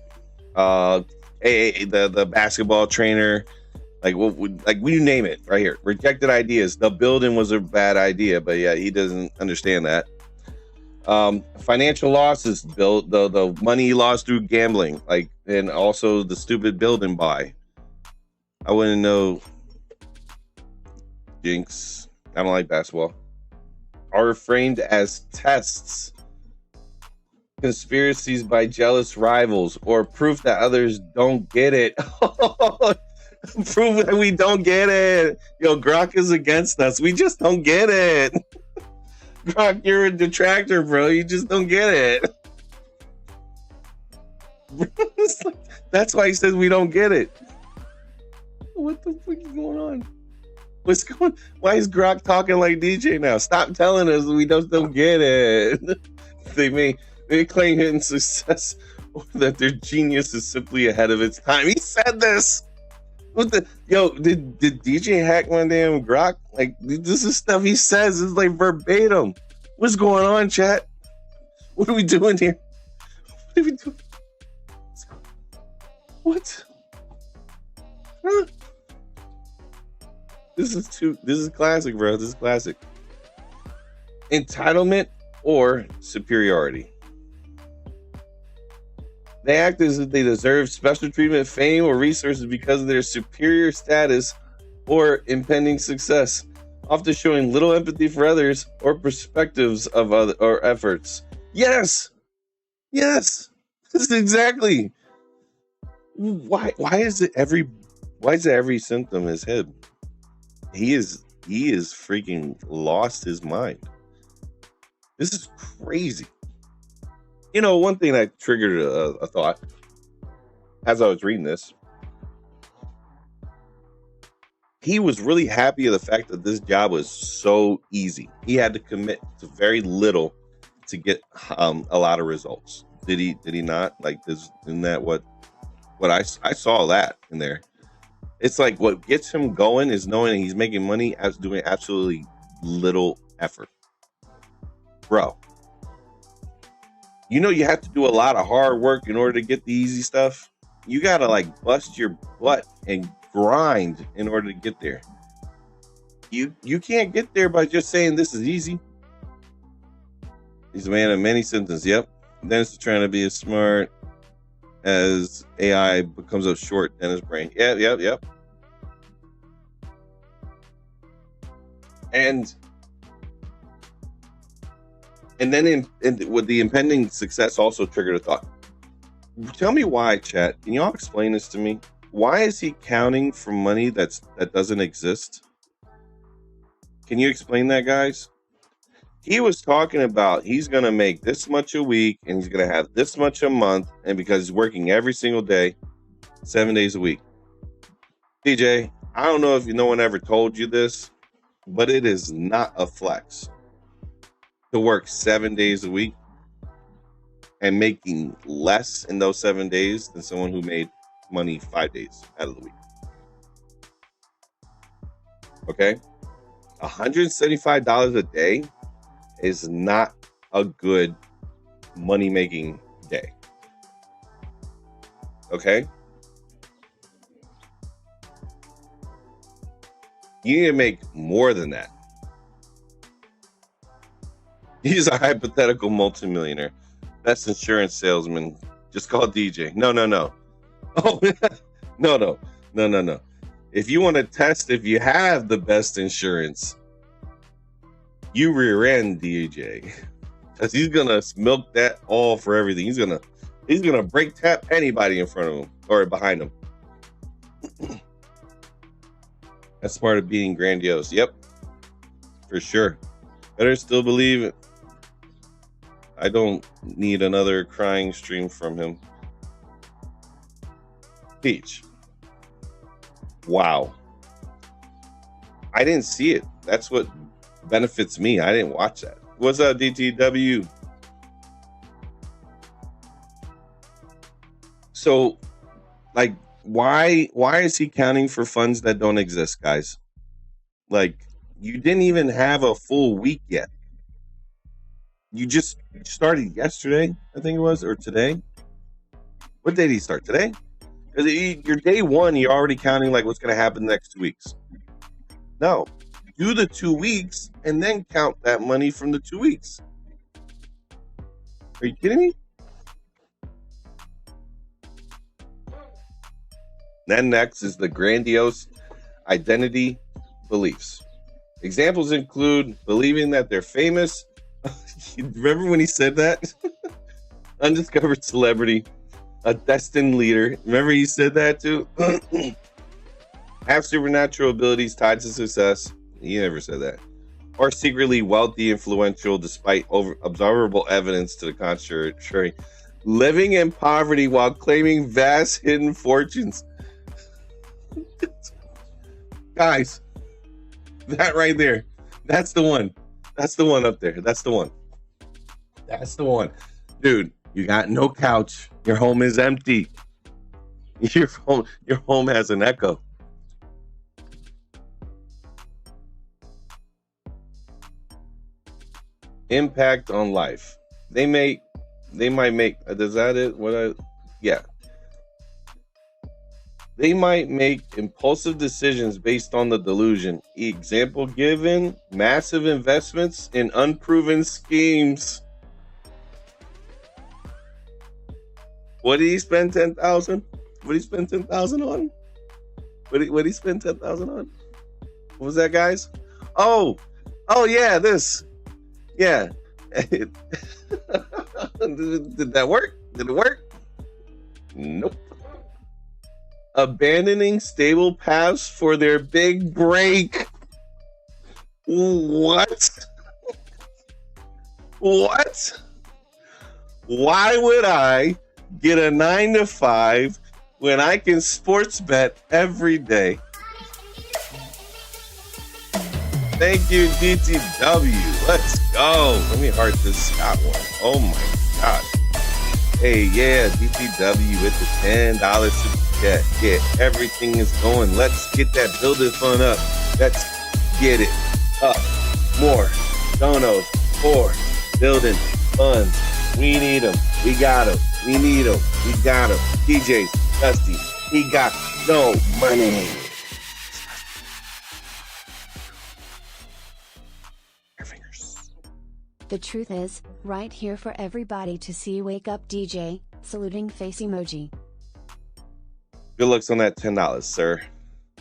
The basketball trainer, like you name it right here. Rejected ideas. The building was a bad idea, but yeah, he doesn't understand that. Financial losses, the money he lost through gambling, and also the stupid building buy. I wouldn't know. Jinx. I don't like basketball. Are framed as tests, conspiracies by jealous rivals, or proof that others don't get it. Proof that we don't get it. Yo, Grok is against us. We just don't get it. Grok, you're a detractor, bro. You just don't get it. That's why he says we don't get it. What the fuck is going on? Why is Grok talking like DJ now? Stop telling us we just don't get it. They claim hidden success or that their genius is simply ahead of its time. He said this. Did DJ hack my damn Grok? Like, this is stuff he says. It's like verbatim. What's going on, chat? What are we doing here? What are we doing? What? Huh? This is classic, bro. This is classic. Entitlement or superiority. They act as if they deserve special treatment, fame, or resources because of their superior status or impending success, often showing little empathy for others or perspectives of other or efforts. Yes. This is exactly. Why is it every symptom is him? He is freaking lost his mind. This is crazy. You know, one thing that triggered a thought as I was reading this, he was really happy of the fact that this job was so easy. He had to commit to very little to get a lot of results. Did he not? Like, isn't that what I saw that in there? It's like what gets him going is knowing he's making money as doing absolutely little effort. Bro, you know you have to do a lot of hard work in order to get the easy stuff. You gotta like bust your butt and grind in order to get there. You can't get there by just saying this is easy. He's a man of many symptoms. Yep. Dennis is trying to be as smart as AI becomes up short in his brain. Yep. And then with the impending success also triggered a thought. Tell me why, chat. Can y'all explain this to me? Why is he counting for money that doesn't exist? Can you explain that, guys? He was talking about he's going to make this much a week and he's going to have this much a month, and because he's working every single day, 7 days a week. DJ, I don't know if no one ever told you this, but it is not a flex to work 7 days a week and making less in those 7 days than someone who made money 5 days out of the week. Okay? $175 a day is not a good money-making day. Okay? You need to make more than that. He's a hypothetical multimillionaire. Best insurance salesman. Just call DJ. No. Oh, no. If you want to test if you have the best insurance, you rear end DJ. Because he's going to milk that all for everything. He's gonna break tap anybody in front of him or behind him. That's part of being grandiose. Yep. For sure. Better still believe it. I don't need another crying stream from him. Peach. Wow. I didn't see it. That's what benefits me. I didn't watch that. What's up, DTW? So, like, why is he counting for funds that don't exist, guys? Like, you didn't even have a full week yet. You just started yesterday, I think it was, or today. What day did he start? Today? Because your day one, you're already counting like what's going to happen next 2 weeks. No, do the 2 weeks and then count that money from the 2 weeks. Are you kidding me? Then next is the grandiose identity beliefs. Examples include believing that they're famous. Remember when he said that? Undiscovered celebrity, a destined leader. Remember he said that too? Have supernatural abilities tied to success. He never said that. Or secretly wealthy, influential, despite observable evidence to the contrary. Living in poverty while claiming vast hidden fortunes. Guys, that right there. That's the one. That's the one up there. That's the one. That's the one. Dude, you got no couch. Your home is empty. Your home has an echo. Impact on life. They might make, is that it? Yeah. They might make impulsive decisions based on the delusion. Example given, massive investments in unproven schemes. What did he spend 10,000? What did he spend 10,000 on? What did he spend 10,000 on? What was that, guys? Oh yeah, this. Yeah. Did that work? Did it work? Nope. Abandoning stable paths for their big break. What? What? Why would I get a 9-to-5 when I can sports bet every day? Thank you, DTW. Let's go. Let me heart this Scott one. Oh my gosh. Hey, yeah, DTW with the $10 super chat. Yeah, everything is going. Let's get that building fund up. Let's get it up. More donos for building funds. We need them. We got them. We need them. We got them. DJ's Dusty. He got no money. The truth is, right here for everybody to see. Wake up DJ, saluting face emoji. Good looks on that $10, sir.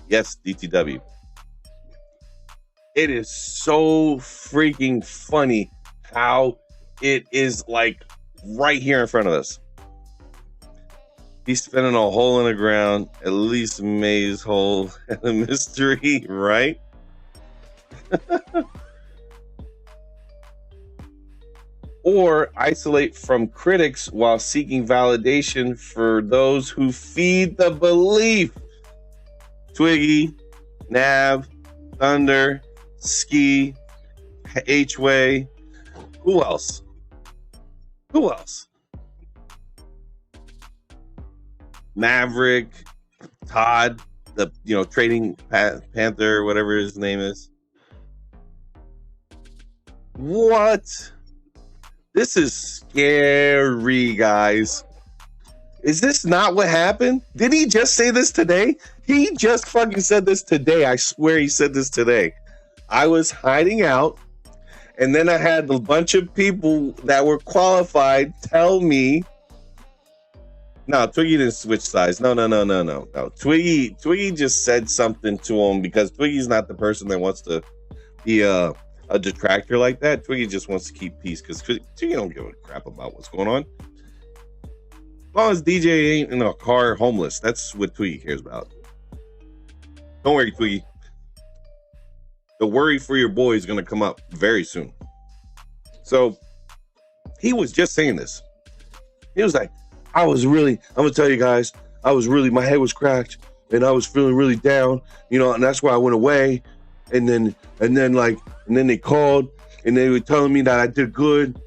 Yes, DTW. It is so freaking funny how it is like right here in front of us. He's spinning a hole in the ground, at least a maze hole and a mystery, right? Or isolate from critics while seeking validation for those who feed the belief. Twiggy, Nav, Thunder, Ski, H-Way. Who else? Who else? Maverick, Todd, the trading panther, whatever his name is. What? This is scary, guys. Is this not what happened? Did he just say this today? He just fucking said this today. I swear he said this today. I was hiding out, and then I had a bunch of people that were qualified tell me. No, Twiggy didn't switch sides. No. Twiggy just said something to him because Twiggy's not the person that wants to be a detractor like that. Twiggy just wants to keep peace because Twiggy don't give a crap about what's going on. As long as DJ ain't in a car homeless, that's what Twiggy cares about. Don't worry, Twiggy. The worry for your boy is going to come up very soon. So he was just saying this. He was like, I'm going to tell you guys, my head was cracked and I was feeling really down, and that's why I went away. And then they called and they were telling me that I did good.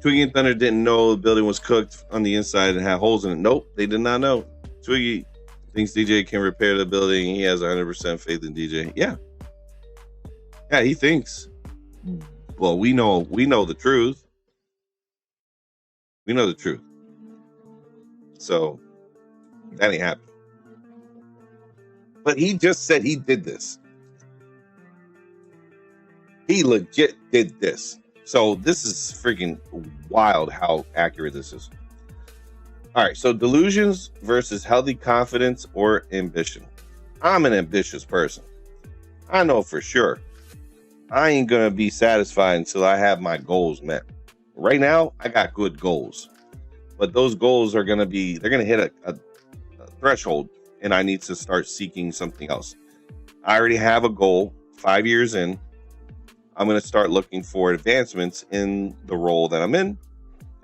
Twiggy and Thunder didn't know the building was cooked on the inside and had holes in it. Nope, they did not know. Twiggy thinks DJ can repair the building. He has 100% faith in DJ. Yeah, he thinks. Well, we know the truth. We know the truth. So that ain't happening. But he just said he did this. He legit did this. So this is freaking wild how accurate this is. All right, so delusions versus healthy confidence or ambition. I'm an ambitious person. I know for sure I ain't going to be satisfied until I have my goals met. Right now, I got good goals, but those goals are going to be, they're going to hit a threshold, and I need to start seeking something else. I already have a goal 5 years in. I'm going to start looking for advancements in the role that I'm in,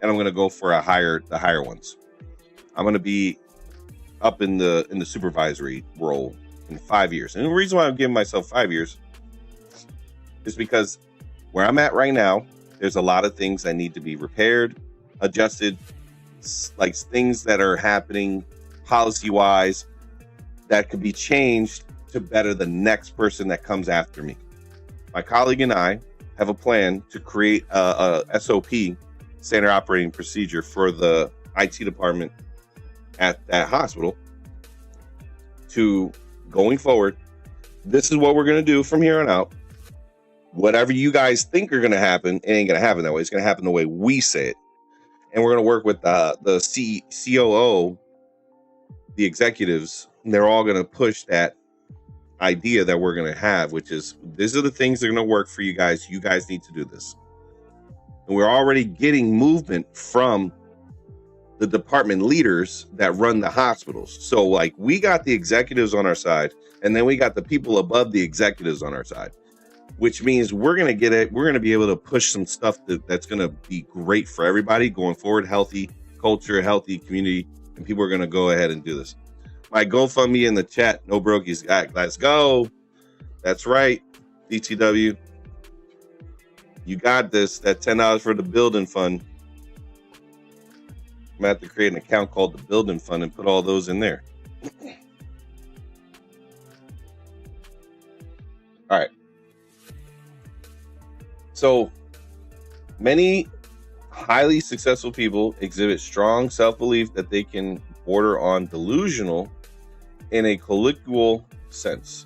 and I'm going to go for the higher ones. I'm going to be up in the supervisory role in 5 years. And the reason why I'm giving myself 5 years is because where I'm at right now, there's a lot of things that need to be repaired, adjusted, like things that are happening policy-wise that could be changed to better the next person that comes after me. My colleague and I have a plan to create a SOP, standard operating procedure, for the IT department at that hospital. To going forward, this is what we're going to do from here on out. Whatever you guys think are going to happen, it ain't going to happen that way. It's going to happen the way we say it. And we're going to work with the COO, the executives, and they're all going to push that idea that we're going to have, which is, these are the things that are going to work for you guys. You guys need to do this. And we're already getting movement from the department leaders that run the hospitals. So like, we got the executives on our side, and then we got the people above the executives on our side, which means we're going to get it. We're going to be able to push some stuff that's going to be great for everybody going forward. Healthy culture, healthy community, and people are going to go ahead and do this. My GoFundMe in the chat, no Brokies. Let's go. That's right, DTW. You got this. That $10 for the building fund. I'm going to have to create an account called the building fund and put all those in there. All right. So many highly successful people exhibit strong self-belief that they can border on delusional in a colloquial sense.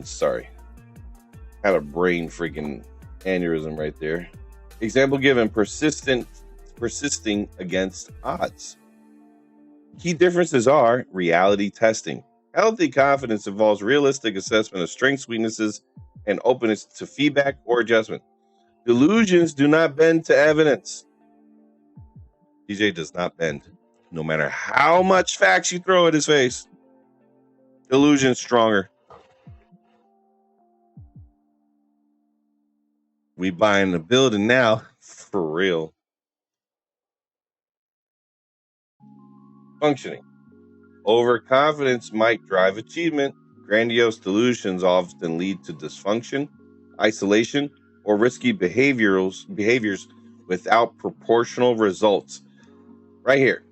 Sorry. Had a brain freaking aneurysm right there. Example given: persisting against odds. Key differences are reality testing. Healthy confidence involves realistic assessment of strengths, weaknesses, and openness to feedback or adjustment. Delusions do not bend to evidence. DJ does not bend, no matter how much facts you throw at his face. Delusion's stronger. We buying the building now, for real. Functioning. Overconfidence might drive achievement. Grandiose delusions often lead to dysfunction, isolation, or risky behaviors without proportional results. Right here.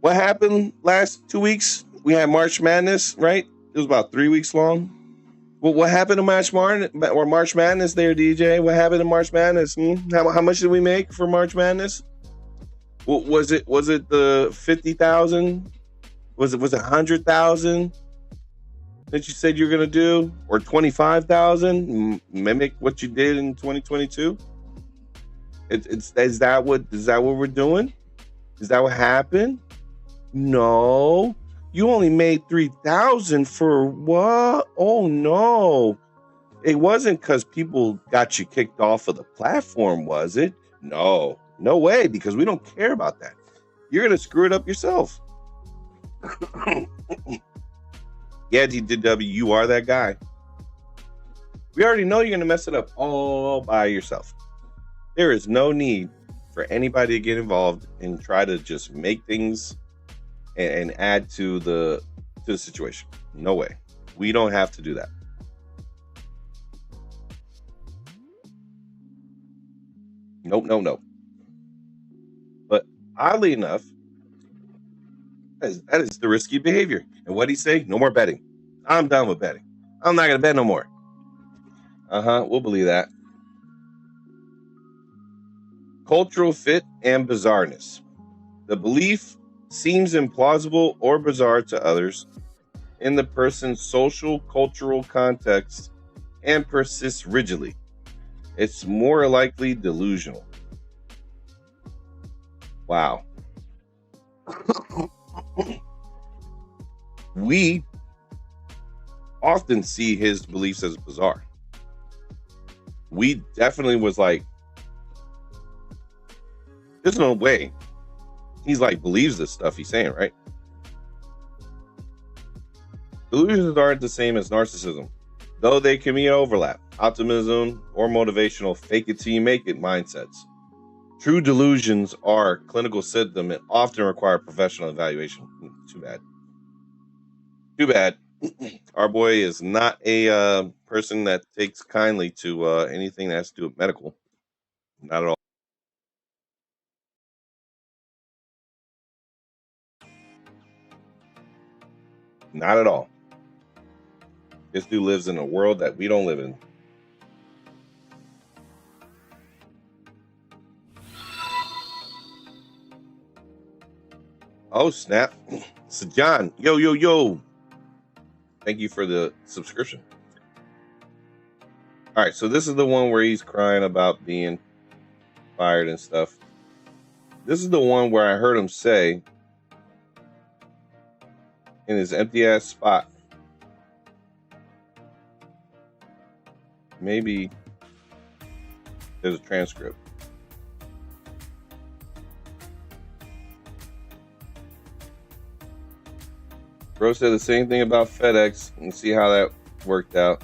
What happened last 2 weeks? We had March Madness, right? It was about 3 weeks long. Well, what happened to March Madness there, DJ? What happened to March Madness? How much did we make for March Madness? Was it the 50,000? Was it 100,000 that you said you're gonna do, or 25,000? Mimic what you did in 2022. Is that what we're doing? Is that what happened? No, you only made 3,000 for what? Oh no, it wasn't because people got you kicked off of the platform, was it? No way, because we don't care about that. You're gonna screw it up yourself. Yeah, DW, you are that guy. We already know you're gonna mess it up all by yourself. There is no need for anybody to get involved and try to just make things and add to the situation. No way. We don't have to do that. Nope. But oddly enough, that is the risky behavior. And what did he say? No more betting. I'm done with betting. I'm not going to bet no more. We'll believe that. Cultural fit and bizarreness. The belief seems implausible or bizarre to others in the person's social, cultural context and persists rigidly. It's more likely delusional. Wow. We often see his beliefs as bizarre. We definitely was like, there's no way he's like believes this stuff he's saying, right? Delusions aren't the same as narcissism, though they can be an overlap. Optimism or motivational fake it till you make it mindsets. True delusions are clinical symptom and often require professional evaluation. Too bad. Too bad. Our boy is not a person that takes kindly to anything that has to do with medical. Not at all. Not at all. This dude lives in a world that we don't live in. Oh, snap. So, John, yo. Thank you for the subscription. All right, so this is the one where he's crying about being fired and stuff. This is the one where I heard him say in his empty ass spot, maybe there's a transcript. Bro said the same thing about FedEx and see how that worked out.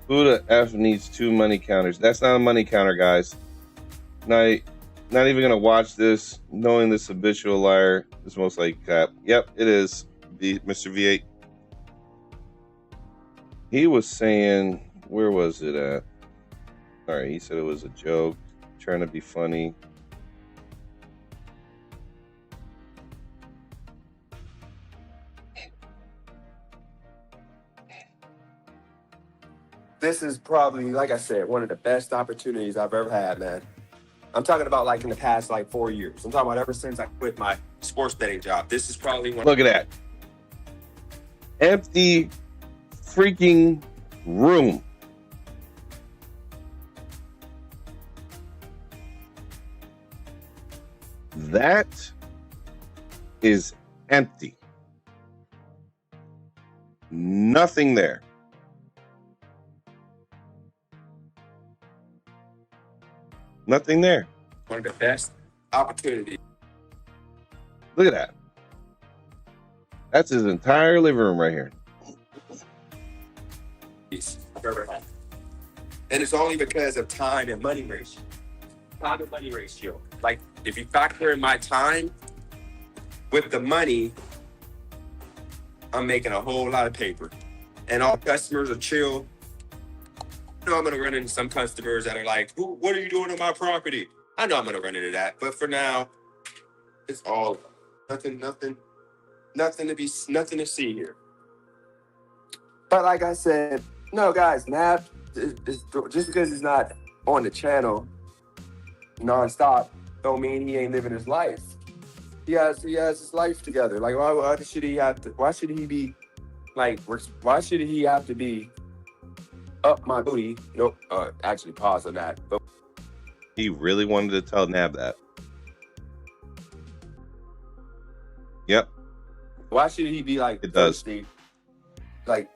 Who the F needs 2 money counters? That's not a money counter, guys. Not even gonna watch this, knowing this habitual liar is most likely crap. Yep, it is. Mr. V8. He was saying, where was it at? All right, he said it was a joke, trying to be funny. This is probably, like I said, one of the best opportunities I've ever had, man. I'm talking about like in the past 4 years. I'm talking about ever since I quit my sports betting job. This is probably one. Look at that. Empty freaking room. That is empty. Nothing there. Nothing there. One of the best opportunities. Look at that. That's his entire living room right here. I've ever had. And it's only because of time and money ratio. Time and money ratio. Like, if you factor in my time with the money, I'm making a whole lot of paper. And all customers are chill. I know I'm going to run into some customers that are like, what are you doing on my property? I know I'm going to run into that. But for now, it's all nothing to see here. But like I said, no, guys, Nab, just because he's not on the channel nonstop, don't mean he ain't living his life. He has his life together. Like, why should he have to be up my booty? Nope. Actually, pause on that. But he really wanted to tell Nab that. Yep. Why should he be like it does. thirsty, like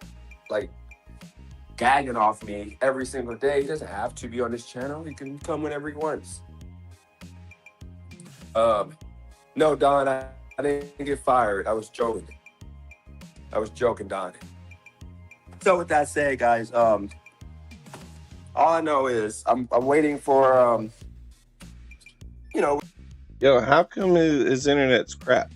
gagging off me every single day? He doesn't have to be on this channel. He can come whenever he wants. No, Don, I didn't get fired. I was joking. Don. So with that said, guys, all I know is I'm waiting for Yo, how come his internet's crap?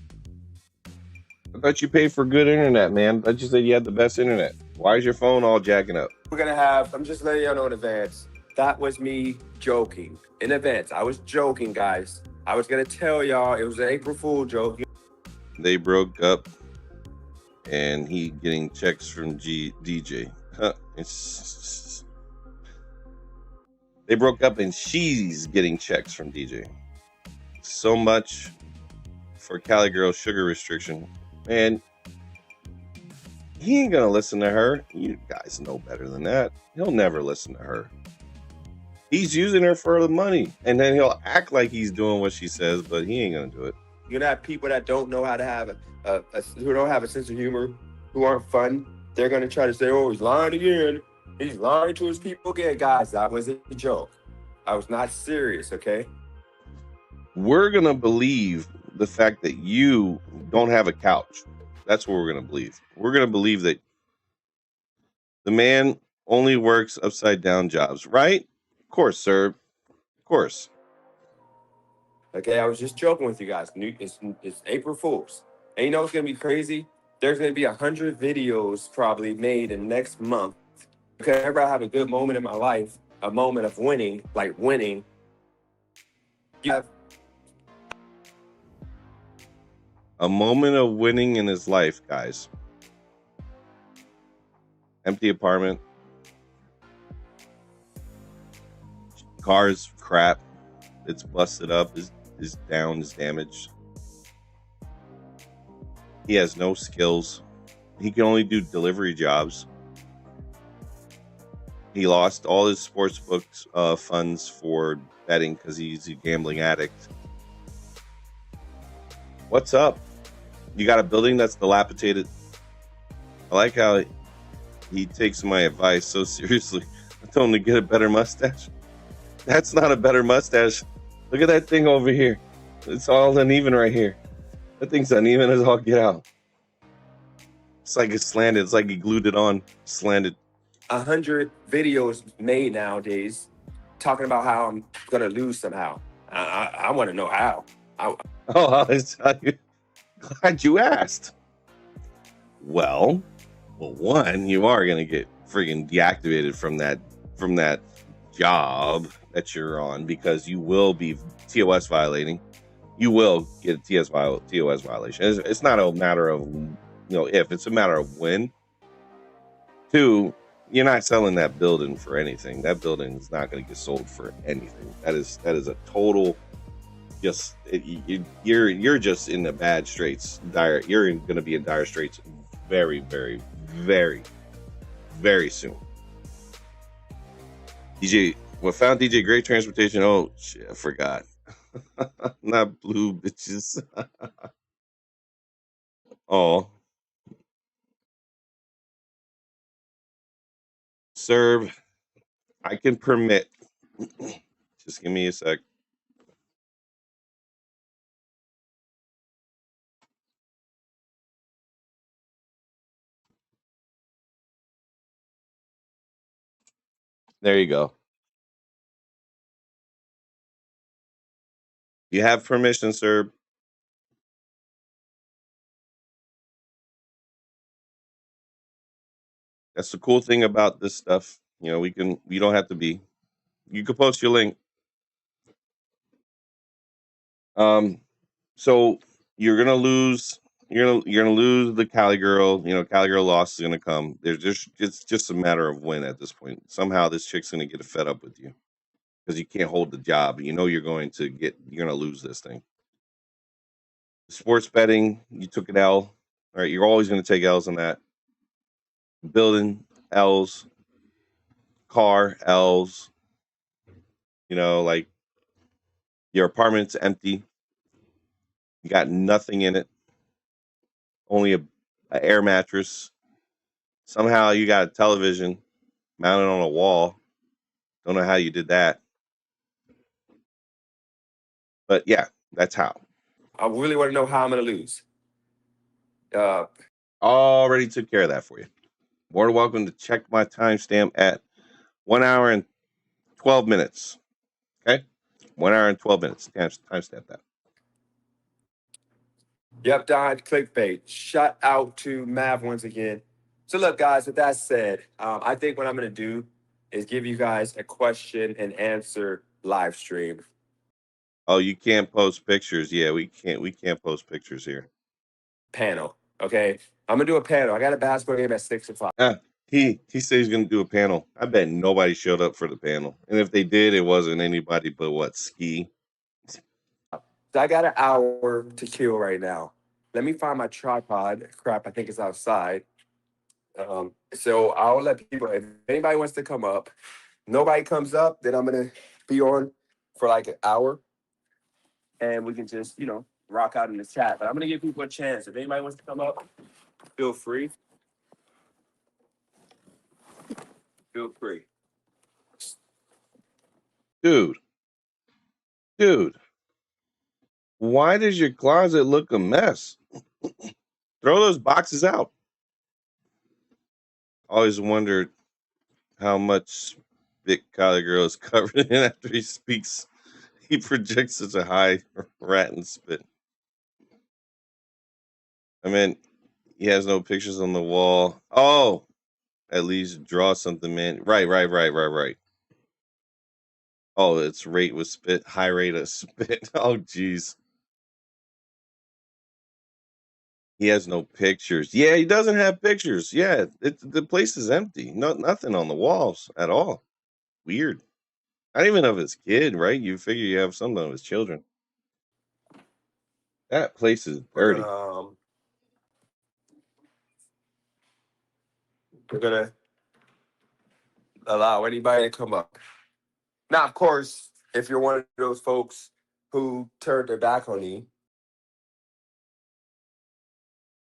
I thought you paid for good internet, man. I thought you said you had the best internet. Why is your phone all jacking up? I'm just letting y'all know in advance. That was me joking. In advance. I was joking, guys. I was gonna tell y'all it was an April Fool joke. They broke up and he getting checks from DJ. They broke up and she's getting checks from DJ. So much for Cali Girl sugar restriction. Man, he ain't gonna listen to her. You guys know better than that. He'll never listen to her. He's using her for the money, and then he'll act like he's doing what she says, but he ain't gonna do it. You're gonna have people that don't know how to have who don't have a sense of humor, who aren't fun. They're gonna try to say, "Oh, he's lying again. He's lying to his people again." Guys, that was a joke. I was not serious. Okay. We're gonna believe the fact that you don't have a couch. That's what we're gonna believe. We're gonna believe that the man only works upside down jobs, right? Of course, sir. Of course. Okay, I was just joking with you guys. It's April Fool's. And you know what's gonna be crazy? There's gonna be 100 videos probably made in next month. Because whenever I have a good moment in my life, a moment of winning, like winning, you have a moment of winning in his life, guys. Empty apartment. Car's crap. It's busted up. Is down. Is damaged. He has no skills. He can only do delivery jobs. He lost all his sports books funds for betting because he's a gambling addict. What's up? You got a building that's dilapidated. I like how he takes my advice so seriously. I told him to get a better mustache. That's not a better mustache. Look at that thing over here. It's all uneven right here. That thing's uneven as all get out. It's like it's slanted. It's like he glued it on. Slanted. 100 videos made nowadays talking about how I'm gonna lose somehow. I want to know how. Glad you asked. Well, one, you are gonna get friggin' deactivated from that job that you're on because you will be TOS violating. You will get a TOS violation. It's not a matter of if, it's a matter of when. Two, you're not selling that building for anything. That building is not going to get sold for anything. That is a total. You're just in the bad straits. You're going to be in dire straits very, very, very, very soon. DJ, found DJ Great Transportation. Oh shit, I forgot. Not blue bitches. Oh. Serve. I can permit. Just give me a sec. There you go. You have permission, sir. That's the cool thing about this stuff. We don't have to be. You can post your link. So you're gonna lose. You're gonna lose the Cali girl. Cali girl loss is gonna come. It's just a matter of when at this point. Somehow this chick's gonna get fed up with you because you can't hold the job. You're gonna lose this thing. Sports betting, you took an L. All right, you're always gonna take L's on that. Building L's. Car L's. Like your apartment's empty. You got nothing in it. Only a air mattress. Somehow you got a television mounted on a wall. Don't know how you did that. But yeah, that's how. I really want to know how I'm gonna lose. Already took care of that for you. More than welcome to check my timestamp at 1 hour and 12 minutes. Okay? 1 hour and 12 minutes. Timestamp that. Yep, Don, clickbait. Shout out to Mav once again. So look, guys, with that said, I think what I'm going to do is give you guys a question and answer live stream. Oh, you can't post pictures. Yeah, we can't post pictures here. Panel, okay? I'm going to do a panel. I got a basketball game at 6 o'clock. He said he's going to do a panel. I bet nobody showed up for the panel. And if they did, it wasn't anybody but Ski. So I got an hour to kill right now. Let me find my tripod. Crap, I think it's outside. So I'll let people, if anybody wants to come up, Nobody comes up, then I'm gonna be on for like an hour, and we can just rock out in the chat. But I'm gonna give people a chance. If anybody wants to come up, feel free. Feel free. Dude, why does your closet look a mess? Throw those boxes out. Always wondered how much Vic Collie Girl is covered in after he speaks. He projects such a high rat and spit. I mean, he has no pictures on the wall. Oh, at least draw something, man. Right. Oh, it's rate with spit, high rate of spit. Oh, geez. He has no pictures. Yeah, he doesn't have pictures. Yeah, the place is empty. Nothing on the walls at all. Weird. Not even of his kid, right? You figure you have something of his children. That place is dirty. We're gonna allow anybody to come up. Now, of course, if you're one of those folks who turned their back on me,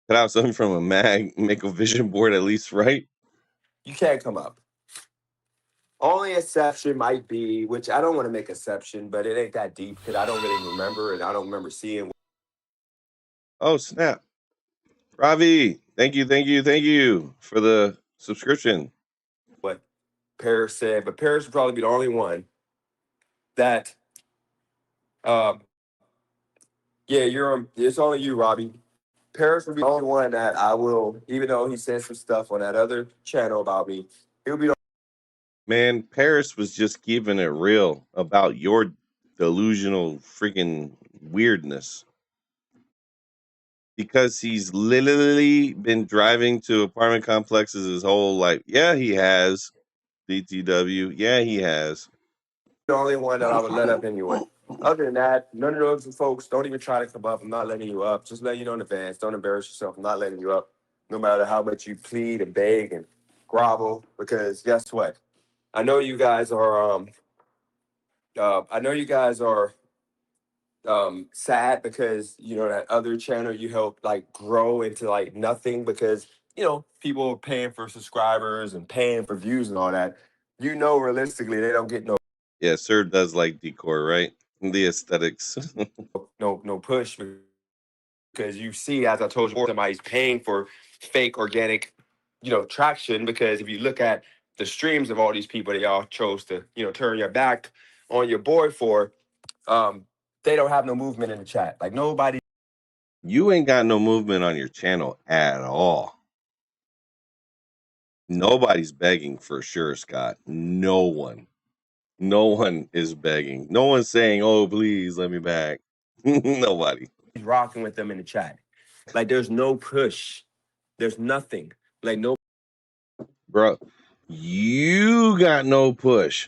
Cut out something from a mag, make a vision board at least, right? you can't come up. Only exception might be, which I don't want to make exception, but it ain't that deep because I don't really remember, and I don't remember seeing. Oh, snap. Ravi, thank you for the subscription. What Paris said, but Paris would probably be the only one that, yeah, it's only you, Robbie. Paris would be the only one that I will, even though he said some stuff on that other channel about me, he'll be the Man, Paris was just keeping it real about your delusional freaking weirdness. Because he's literally been driving to apartment complexes his whole life. Yeah, he has. DTW. Yeah, he has. the only one that I would let up anyway. Other than that, none of those folks, don't even try to come up. I'm not letting you up. Just letting you know in advance. Don't embarrass yourself. I'm not letting you up, no matter how much you plead and beg and grovel. Because guess what? I know you guys are. Sad because that other channel you helped like grow into like nothing because people are paying for subscribers and paying for views and all that. Realistically, they don't get no. Yeah, Sir does like decor, right? The aesthetics. no push because you see, as I told you, somebody's paying for fake organic, traction. Because if you look at the streams of all these people that y'all chose to, turn your back on your boy for, they don't have no movement in the chat. Like nobody. You ain't got no movement on your channel at all. Nobody's begging for sure, Scott. No one is begging. No one's saying, "Oh, please let me back." Nobody. He's rocking with them in the chat. Like there's no push. There's nothing. Like no. Bro, you got no push.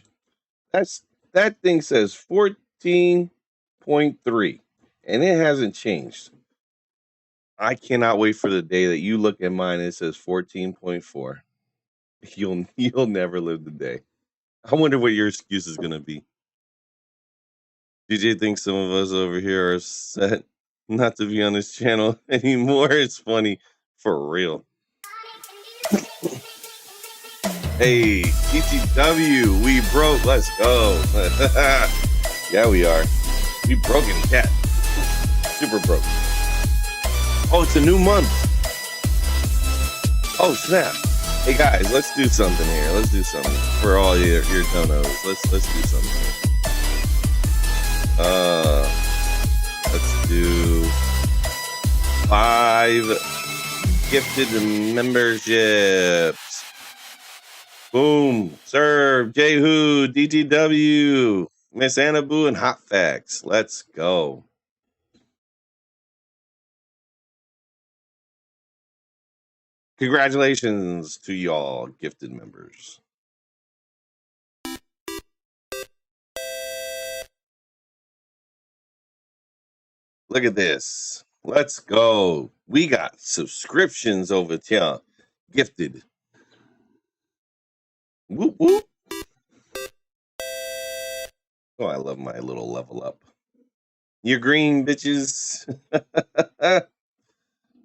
That thing says 14.3 and it hasn't changed. I cannot wait for the day that you look at mine and it says 14.4. You'll never live the day. I wonder what your excuse is gonna be. DJ thinks some of us over here are set not to be on this channel anymore. It's funny for real. Hey, TTW, we broke. Let's go. Yeah, we are. We broke in the chat. Super broke. Oh, it's a new month. Oh, snap. Hey, guys, let's do something here. Let's do something for all your donos. Let's do something. Let's do 5 gifted memberships. Boom. Serve, Jehu, DTW, Miss Anabu, and Hot Facts. Let's go. Congratulations to y'all, gifted members. Look at this. Let's go. We got subscriptions over here. Gifted. Whoop, whoop. Oh, I love my little level up. You're green, bitches.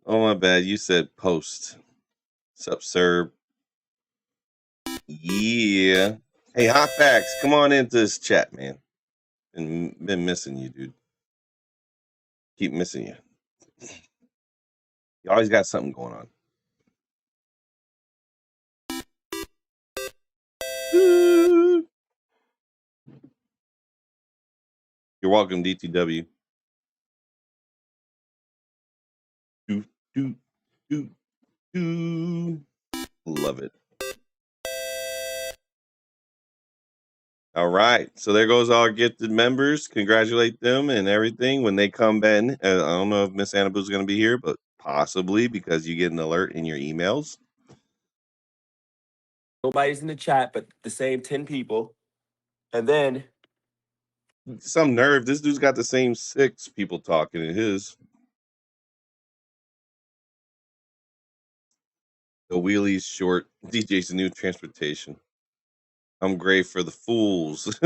Oh, my bad. You said post. Sup, sir? Yeah. Hey, Hot Facts, come on into this chat, man. Been missing you, dude. Keep missing you. You always got something going on. You're welcome, DTW. Do, do, do, do. Love it. All right. So there goes our gifted members. Congratulate them and everything when they come in. I don't know if Miss Annaboo's going to be here, but possibly because you get an alert in your emails. Nobody's in the chat but the same 10 people. And then some nerve. This dude's got the same 6 people talking in his. The wheelie's short. DJ's the new transportation. I'm gray for the fools.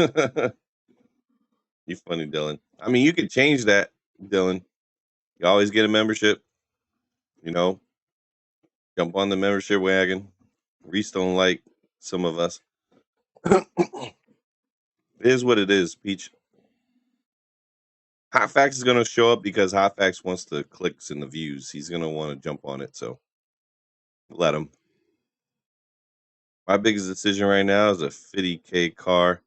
You funny, Dylan. I mean, you could change that, Dylan. You always get a membership. You know, jump on the membership wagon. Reese don't like some of us. It is what it is, Peach. Hot Facts is going to show up because Hot Facts wants the clicks and the views. He's going to want to jump on it, so let him. My biggest decision right now is a 50K car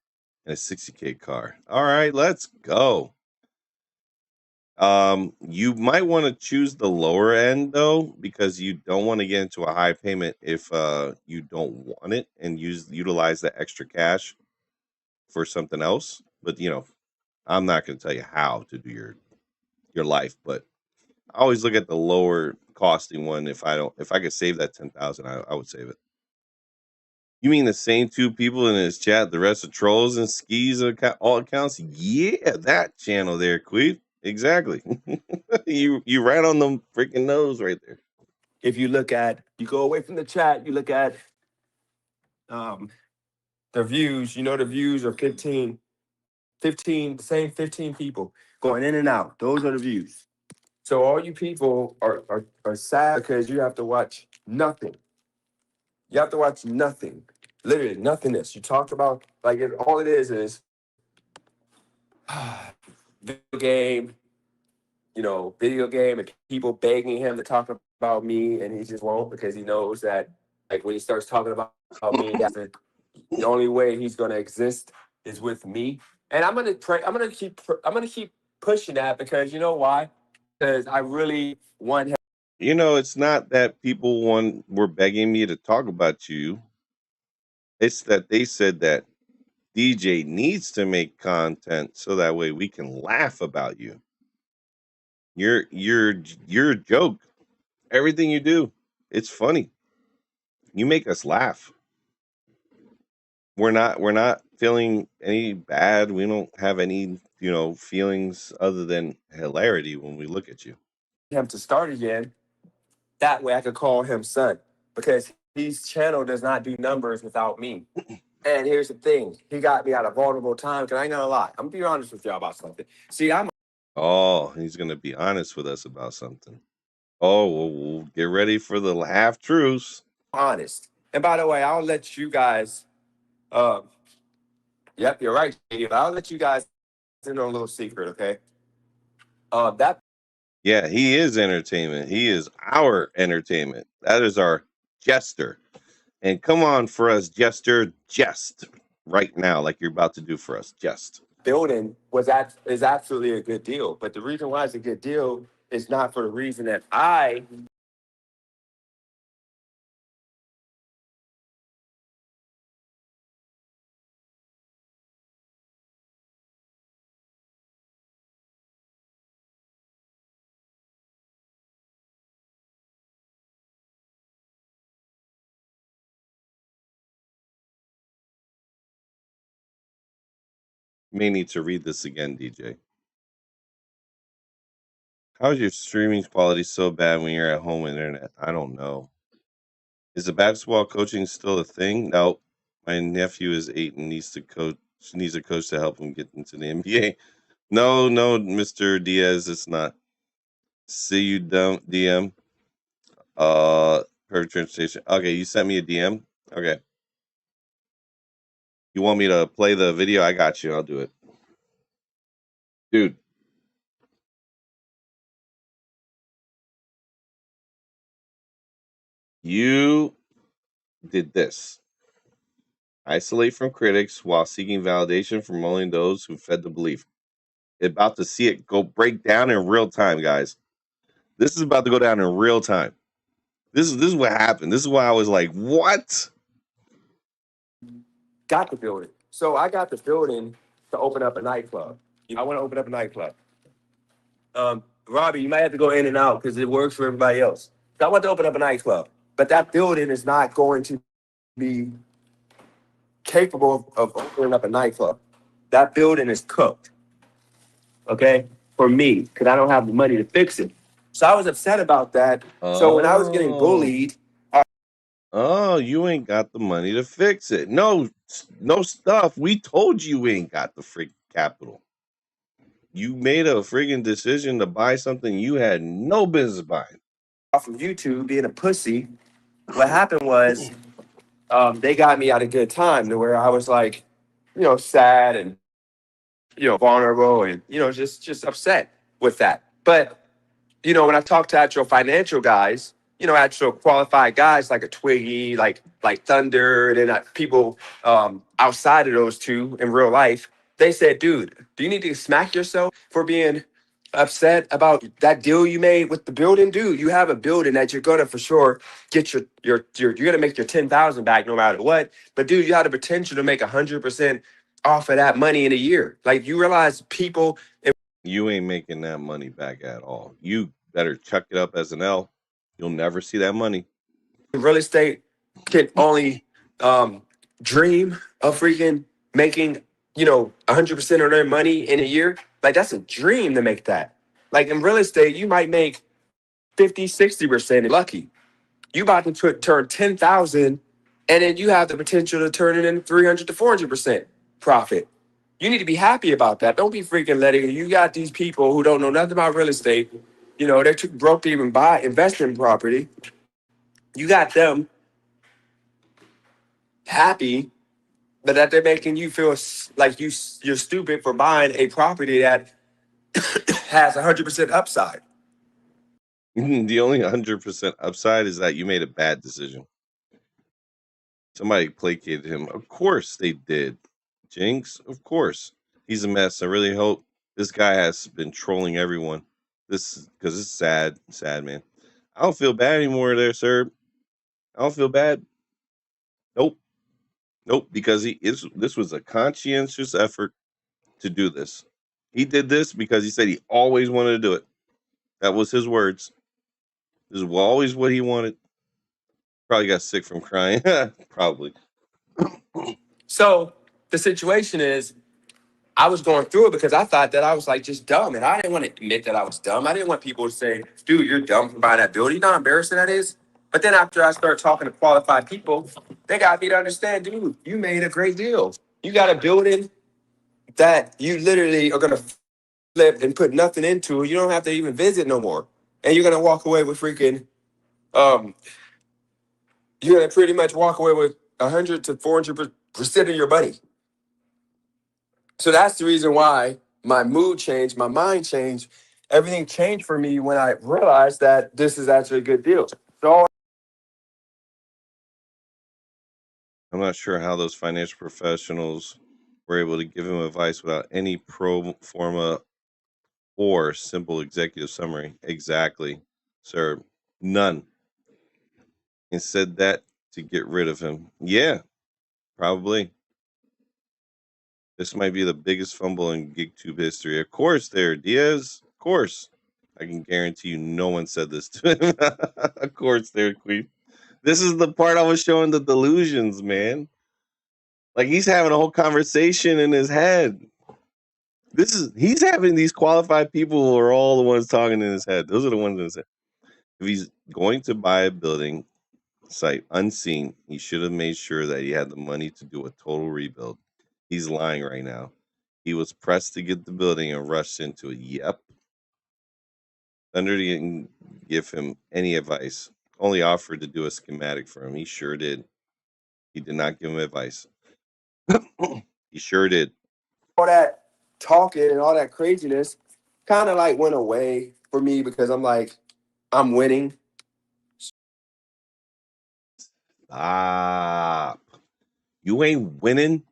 and a 60K car. All right, let's go. You might want to choose the lower end though, because you don't want to get into a high payment if you don't want it and utilize the extra cash for something else. But you know, I'm not going to tell you how to do your life, but I always look at the lower costing one. If I could save that 10,000, I would save it. You mean the same 2 people in his chat, the rest of trolls and skis all accounts? Yeah, that channel there, Queef. Exactly. you right on the freaking nose right there. if you go away from the chat, you look at the views, the views are 15, the same 15 people going in and out. Those are the views. So all you people are sad because you have to watch nothing. You have to watch nothing. Literally nothingness. You talk about all it is video game and people begging him to talk about me, and he just won't because he knows that when he starts talking about me, the only way he's gonna exist is with me. And I'm gonna keep pushing that because you know why? Because I really want him. It's not that people were begging me to talk about you. It's that they said that DJ needs to make content so that way we can laugh about you. You're a joke. Everything you do, it's funny. You make us laugh. We're not feeling any bad. We don't have any, feelings other than hilarity when we look at you. Him to start again. That way I could call him son because his channel does not do numbers without me. And here's the thing. He got me at a vulnerable time because I ain't gonna lie. I'm gonna be honest with y'all about something. See, he's gonna be honest with us about something. Oh, we'll get ready for the half truths. Honest. And by the way, I'll let you guys yep, you're right, Steve. I'll let you guys in on a little secret, okay? Yeah, he is entertainment. He is our entertainment. That is our jester. And come on for us, jester, jest right now, like you're about to do for us, jest. Building is absolutely a good deal. But the reason why it's a good deal is not for the reason that I May need to read this again, DJ. How is your streaming quality so bad when you're at home with internet? I don't know. Is the basketball coaching still a thing? No. My nephew is 8 and needs to coach She needs a coach to help him get into the NBA. No, Mr. Diaz, it's not. See you down DM. Per train station. Okay, you sent me a DM. Okay. You want me to play the video? I got you. I'll do it. Dude. You did this. Isolate from critics while seeking validation from only those who fed the belief. About to see it go break down in real time, guys. This is about to go down in real time. This is what happened. This is why I was like, what? Got the building. So I got the building to open up a nightclub. I want to open up a nightclub. Robbie, you might have to go in and out because it works for everybody else. So I want to open up a nightclub, but that building is not going to be capable of opening up a nightclub. That building is cooked. Okay, for me, because I don't have the money to fix it. So I was upset about that. So when I was getting bullied, oh, you ain't got the money to fix it. No stuff. We told you ain't got the freaking capital. You made a friggin' decision to buy something you had no business buying. Off of YouTube, being a pussy, what happened was they got me at a good time to where I was like, sad and vulnerable and just upset with that. But when I talk to actual financial guys, actual qualified guys like a Twiggy, like Thunder, and then people outside of those two in real life, they said, dude, do you need to smack yourself for being upset about that deal you made with the building? Dude, you have a building that you're gonna for sure get you're gonna make your 10,000 back no matter what. But dude, you have the potential to make 100% off of that money in a year. Like, you realize people. You ain't making that money back at all. You better chuck it up as an L. You'll never see that money. Real estate can only dream of freaking making 100% of their money in a year. Like, that's a dream to make that. Like, in real estate, you might make 50-60% lucky. You about to turn 10,000, and then you have the potential to turn it in 300 to 400% profit. You need to be happy about that. Don't be freaking letting you got these people who don't know nothing about real estate. They're too broke to even invest in property. You got them happy, but that they're making you feel like you're stupid for buying a property that has 100% upside. The only 100% upside is that you made a bad decision. Somebody placated him. Of course they did. Jinx, of course. He's a mess. I really hope this guy has been trolling everyone. Because it's sad, man. I don't feel bad anymore there, sir. I don't feel bad. Nope, because this was a conscientious effort to do this. He did this because he said he always wanted to do it. That was his words. This is always what he wanted. Probably got sick from crying. Probably. So the situation is, I was going through it because I thought that I was like just dumb, and I didn't want to admit that I was dumb. I didn't want people to say, dude, you're dumb for buying that building. You know how embarrassing that is? But then after I started talking to qualified people, they got me to understand, dude, you made a great deal. You got a building that you literally are going to flip and put nothing into. You don't have to even visit no more. And you're going to walk away with freaking, you're going to pretty much walk away with 100 to 400% of your money. So that's the reason why my mood changed, my mind changed. Everything changed for me when I realized that this is actually a good deal. So I'm not sure how those financial professionals were able to give him advice without any pro forma or simple executive summary. Exactly, sir. None. And said that to get rid of him. Yeah, probably. This might be the biggest fumble in GigTube history. Of course, there, Diaz. Of course. I can guarantee you no one said this to him. Of course, there, Queen. This is the part I was showing the delusions, man. Like, he's having a whole conversation in his head. He's having these qualified people who are all the ones talking in his head. Those are the ones in his head. If he's going to buy a building site unseen, he should have made sure that he had the money to do a total rebuild. He's lying right now. He was pressed to get the building and rushed into it. Yep. Thunder didn't give him any advice, only offered to do a schematic for him. He sure did. He did not give him advice. He sure did. All that talking and all that craziness kind of like went away for me because I'm like, I'm winning. Stop. You ain't winning.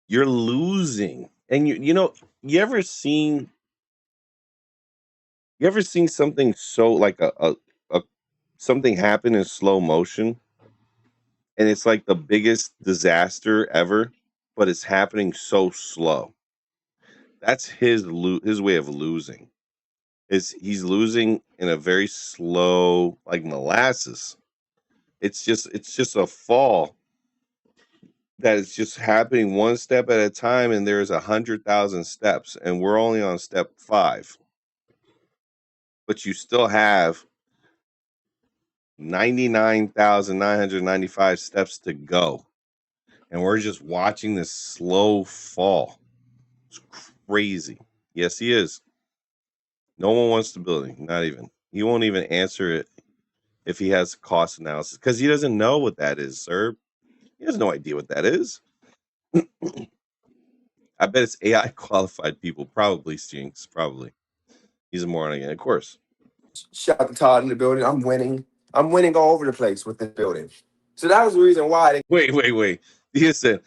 You're losing. And you ever seen something so like a something happen in slow motion and it's like the biggest disaster ever, but it's happening so slow. That's his way of losing. He's losing in a very slow, like molasses. It's just a fall that is just happening one step at a time, and there's 100,000 steps, and we're only on step 5. But you still have 99,995 steps to go, and we're just watching this slow fall. It's crazy. Yes, he is. No one wants the building. Not even. He won't even answer it if he has cost analysis because he doesn't know what that is, sir. He has no idea what that is. I bet it's AI qualified people. Probably Stinks. Probably. He's a moron again. Of course. Shout out to Todd in the building. I'm winning. I'm winning all over the place with this building. So that was the reason why. Wait. He said,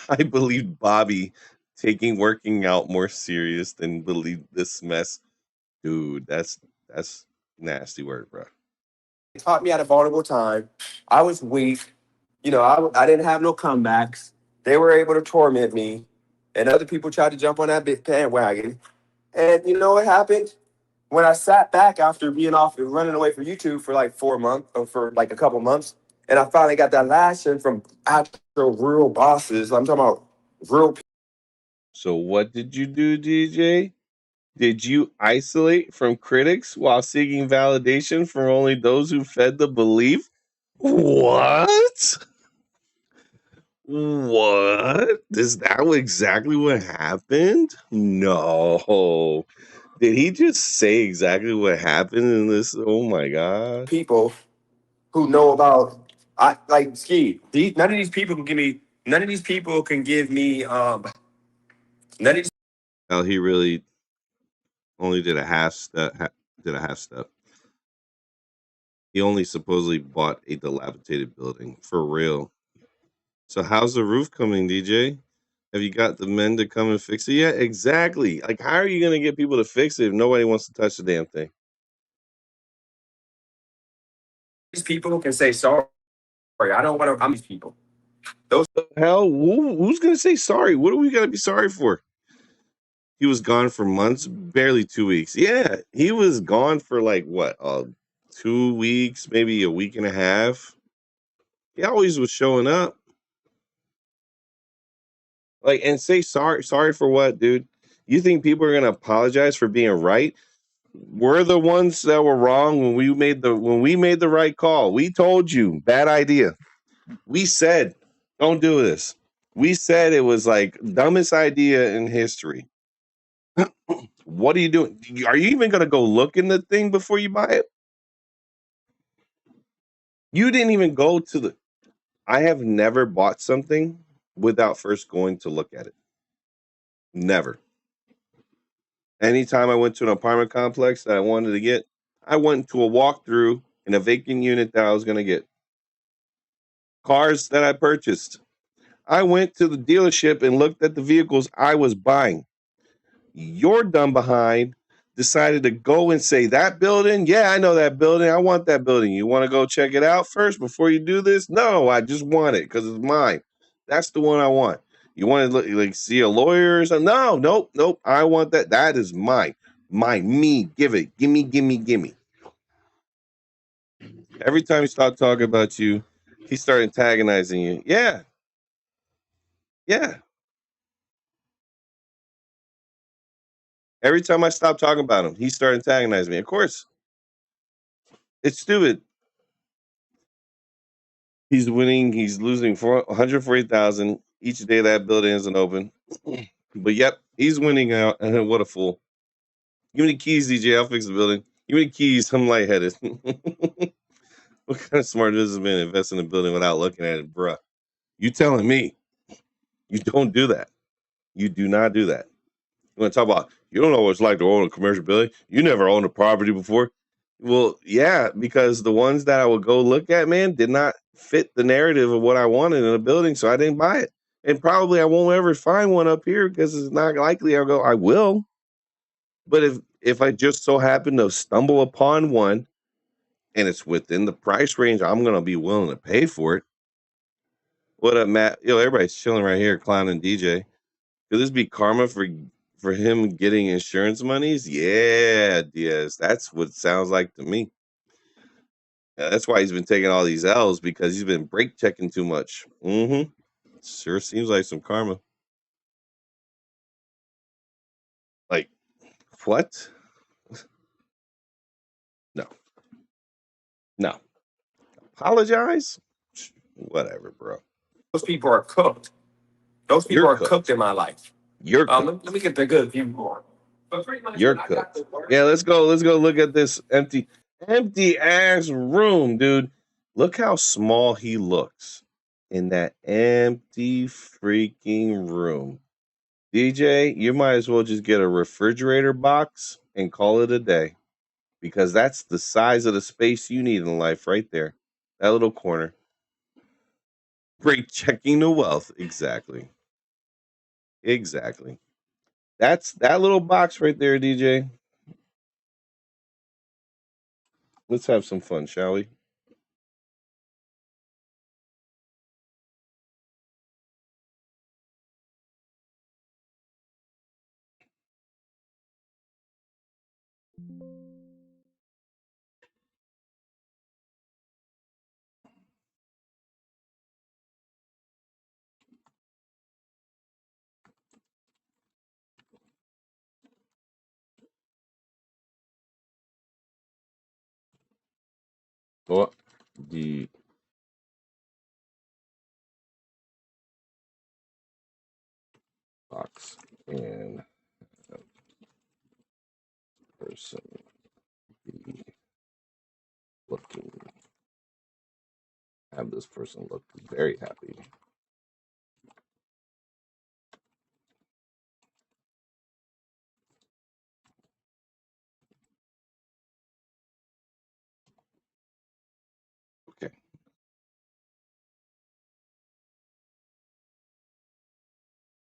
I believe Bobby taking working out more serious than believe this mess. Dude, that's nasty word, bro. They caught me at a vulnerable time. I was weak. I didn't have no comebacks. They were able to torment me. And other people tried to jump on that big bandwagon. And you know what happened? When I sat back after being off and running away from YouTube for like 4 months or for like a couple months, and I finally got that lashing from actual real bosses. I'm talking about real people. So what did you do, DJ? Did you isolate from critics while seeking validation from only those who fed the belief? What? What? Is that exactly what happened? No. Did he just say exactly what happened in this? Oh my god. People who know about ski. None of these people can give me. None of these people can give me. None of these. Well, he really only did a half step. He only supposedly bought a dilapidated building for real. So how's the roof coming, DJ? Have you got the men to come and fix it yet? Exactly. Like, how are you going to get people to fix it if nobody wants to touch the damn thing? These people can say sorry. I don't want to. I'm these people. Those hell, who's going to say sorry? What are we going to be sorry for? He was gone for months, barely 2 weeks. Yeah, he was gone for like what, 2 weeks, maybe a week and a half. He always was showing up. Like, and say sorry. Sorry for what, dude? You think people are going to apologize for being right? We're the ones that were wrong when we made the right call. We told you, bad idea. We said, don't do this. We said it was like dumbest idea in history. What are you doing? Are you even going to go look in the thing before you buy it? You didn't even go to the... I have never bought something without first going to look at it. Never. Anytime I went to an apartment complex that I wanted to get, I went to a walkthrough in a vacant unit that I was going to get. Cars that I purchased. I went to the dealership and looked at the vehicles I was buying. Your dumb behind decided to go and say, that building? Yeah, I know that building. I want that building. You want to go check it out first before you do this? No, I just want it because it's mine. That's the one I want. You want to like see a lawyer or something? No, nope. I want that. That is mine. Me. Give it. Gimme. Every time he stopped talking about you, he started antagonizing you. Yeah. Every time I stopped talking about him, he started antagonizing me. Of course. It's stupid. He's winning. He's losing 140,000. each day that building isn't open. But yep, he's winning out. And what a fool. Give me the keys, DJ. I'll fix the building. Give me the keys. I'm lightheaded. What kind of smart businessman invests in a building without looking at it, bruh? You telling me you don't do that? You do not do that. You want to talk about you don't know what it's like to own a commercial building? You never owned a property before. Well, yeah, because the ones that I would go look at, man, did not fit the narrative of what I wanted in a building, so I didn't buy it. And probably I won't ever find one up here because it's not likely I'll go. I will, but if I just so happen to stumble upon one and it's within the price range, I'm gonna be willing to pay for it. What up, Matt? Yo, everybody's chilling right here, clowning DJ. Could this be karma for him getting insurance monies? Yeah, Diaz. That's what it sounds like to me. Yeah, that's why he's been taking all these L's because he's been brake checking too much. Mm-hmm. Sure seems like some karma. Like, what? No. No. Apologize? Whatever, bro. Those people are cooked. Those people You're are cooked in my life. You're cooked. Let me get the good view more. But pretty much You're when I got cooked. to work, Yeah, let's go look at this empty ass room, dude. Look how small he looks in that empty freaking room. DJ, you might as well just get a refrigerator box and call it a day because that's the size of the space you need in life right there. That little corner. Break checking the wealth. Exactly. Exactly. That's that little box right there, DJ. Let's have some fun, shall we? Oh, the box and person be looking. Have this person look very happy. Okay.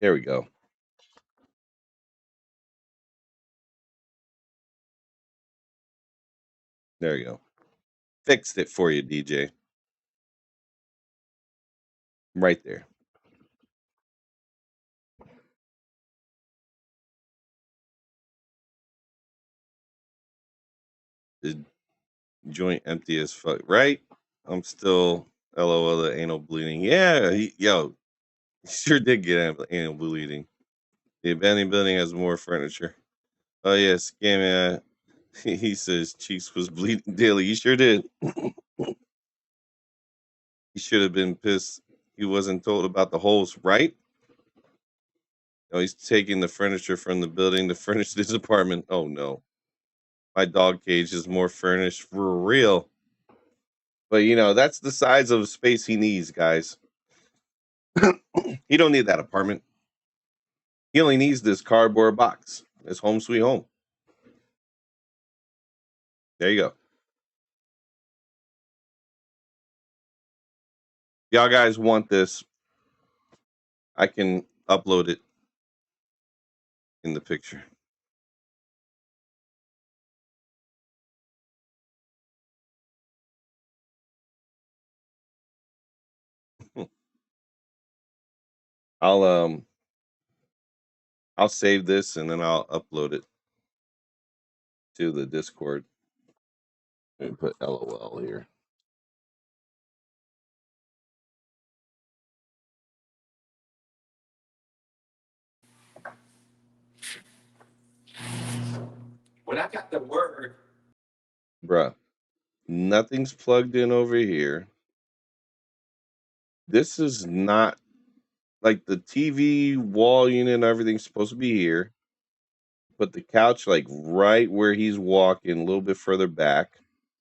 There we go. There you go. Fixed it for you, DJ. Right there. The joint empty as fuck, right? I'm still LOL the anal bleeding. Yeah, he sure did get anal bleeding. The abandoned building has more furniture. Oh yeah, scam. He says cheeks was bleeding daily. He sure did. He should have been pissed he wasn't told about the holes, right? Oh, he's taking the furniture from the building to furnish this apartment. Oh no. My dog cage is more furnished for real. But that's the size of space he needs, guys. He don't need that apartment. He only needs this cardboard box. It's home sweet home. There you go. Y'all guys want this, I can upload it in the picture. I'll save this and then I'll upload it to the Discord. Let me put LOL here. when I got the word, Bruh, nothing's plugged in over here. This is not like the TV wall unit and everything's supposed to be here. Put the couch like right where he's walking, a little bit further back,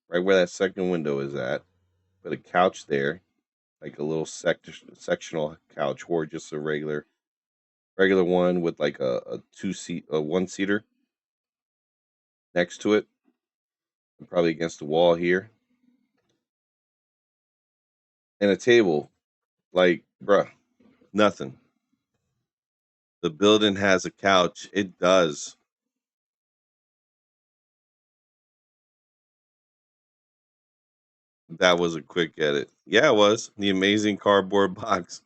right where that second window is at. Put a couch there, like a little sectional couch, or just a regular one with like a one seater next to it, and probably against the wall here, and a table. Like, bruh, nothing. The building has a couch. It does. That was a quick edit. Yeah, it was. The amazing cardboard box.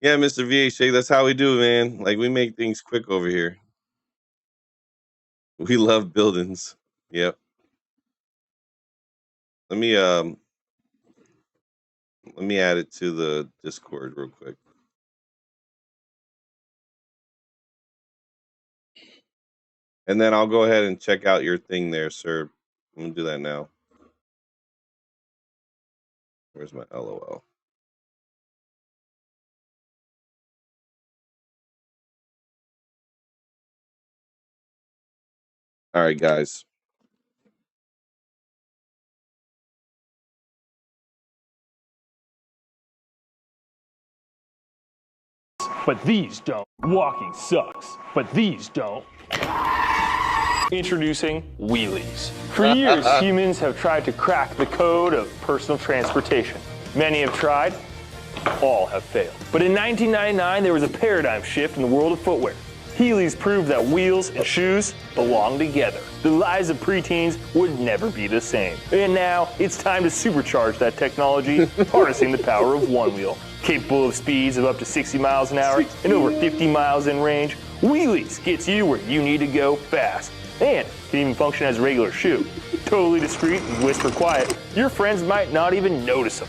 Yeah, Mr. VH, that's how we do, man. Like, we make things quick over here. We love buildings. Yep. Let me add it to the Discord real quick. And then I'll go ahead and check out your thing there, sir. I'm gonna do that now. Where's my LOL? All right, guys. But these don't. Walking sucks, but these don't. Introducing wheelies. For years, humans have tried to crack the code of personal transportation. Many have tried, all have failed. But in 1999, there was a paradigm shift in the world of footwear. Heelys proved that wheels and shoes belong together. The lives of preteens would never be the same. And now, it's time to supercharge that technology, harnessing the power of one wheel. Capable of speeds of up to 60 miles an hour and over 50 miles in range, Wheelies gets you where you need to go fast. And can even function as a regular shoe. Totally discreet and whisper quiet, your friends might not even notice them.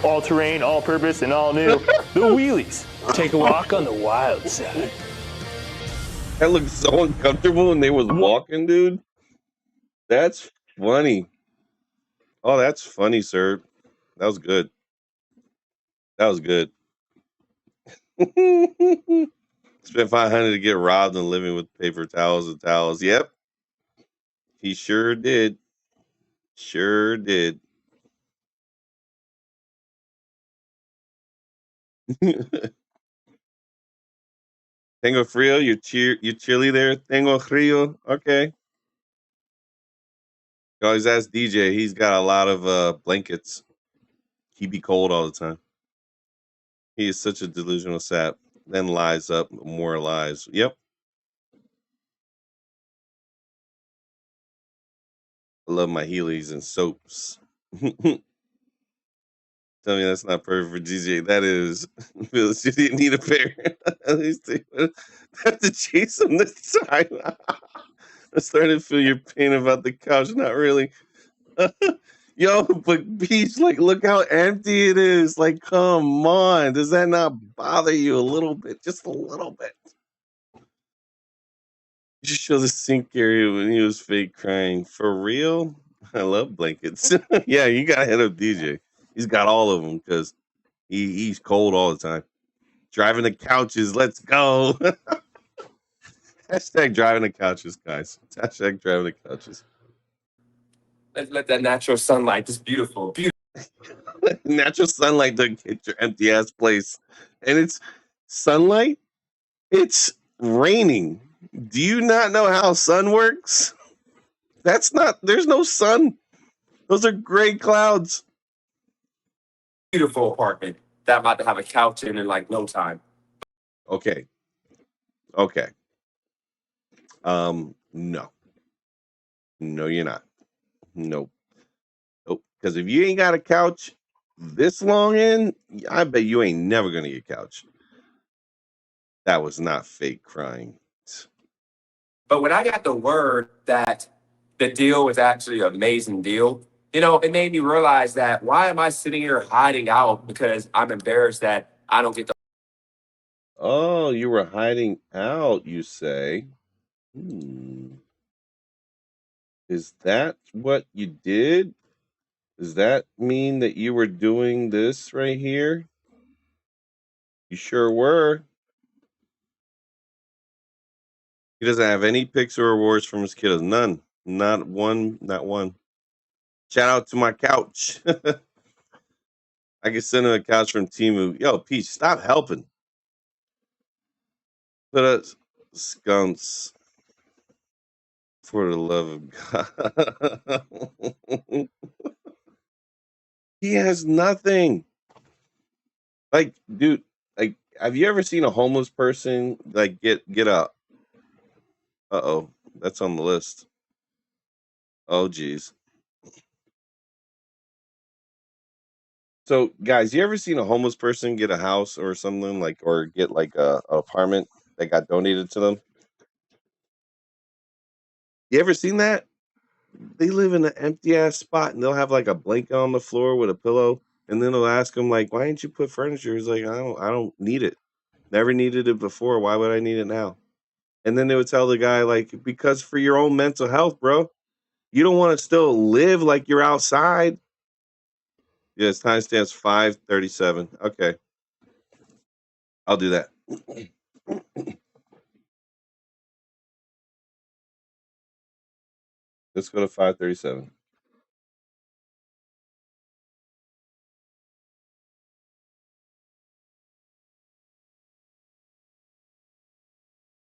All terrain, all purpose, and all new, the Wheelies. Take a walk on the wild side. That looked so uncomfortable when they was walking, dude. That's funny. Oh, that's funny, sir. That was good. That was good. Spent $500 to get robbed and living with paper towels and towels. Yep. He sure did. Sure did. Tengo frio, you chilly there? Tengo frio. Okay. You always ask DJ. He's got a lot of blankets. He be cold all the time. He is such a delusional sap. Then lies up, more lies. Yep. I love my Heelys and soaps. Tell me that's not perfect for DJ. That is. Phyllis, you didn't need a pair. At least they have to chase them this time. I'm starting to feel your pain about the couch. Not really. Yo, but Beach, like, look how empty it is. Like, come on. Does that not bother you a little bit? Just a little bit. You should show the sink area when he was fake crying. For real? I love blankets. Yeah, you got to hit up DJ. He's got all of them because he's cold all the time. Driving the couches. Let's go. Hashtag driving the couches, guys. Hashtag driving the couches. Let's let that natural sunlight, just beautiful. Natural sunlight doesn't hit your empty ass place. And it's sunlight. It's raining. Do you not know how sun works? There's no sun. Those are gray clouds. Beautiful apartment that I'm about to have a couch in like no time. Okay. No. No, you're not. Nope. Because if you ain't got a couch this long in, I bet you ain't never gonna get a couch. That was not fake crying. But when I got the word that the deal was actually an amazing deal, it made me realize that why am I sitting here hiding out because I'm embarrassed that I don't get the. Oh, you were hiding out, you say? Is that what you did? Does that mean that you were doing this right here? You sure were. He doesn't have any pics or awards from his kiddos. None. Not one. Not one. Shout out to my couch. I can send him a couch from Temu. Yo, Peach, stop helping. Put us skunks. For the love of God. He has nothing. Like, dude, like, have you ever seen a homeless person like get a uh-oh, that's on the list. Oh geez. So guys, you ever seen a homeless person get a house or something like, or get like a apartment that got donated to them? You ever seen that? They live in an empty ass spot and they'll have like a blanket on the floor with a pillow, and then they'll ask them like, "Why didn't you put furniture?" He's like, I don't need it. Never needed it before. Why would I need it now?" And then they would tell the guy like, "Because for your own mental health, bro. You don't want to still live like you're outside." Yes, timestamps 5:37. Okay, I'll do that. Let's go to 5:37.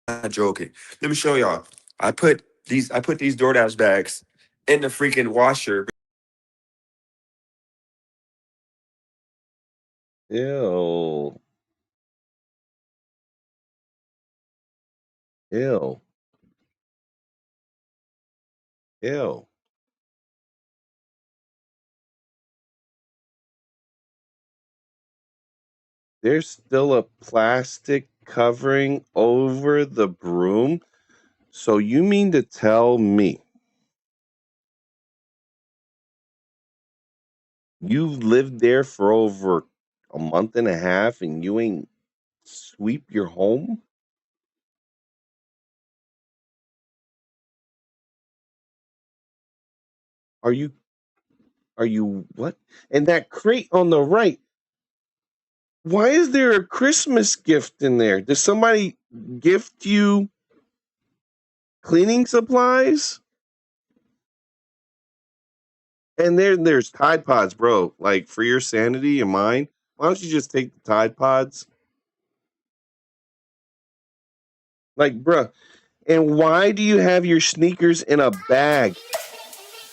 Not joking. Let me show y'all. I put these DoorDash bags in the freaking washer. Ew. Ew. Ew. There's still a plastic covering over the broom. So you mean to tell me you've lived there for over a month and a half and you ain't sweep your home? Are you what? And that crate on the right, why is there a Christmas gift in there? Does somebody gift you cleaning supplies? And there's Tide Pods, bro. Like, for your sanity and mine, why don't you just take the Tide Pods? Like, bruh. And why do you have your sneakers in a bag?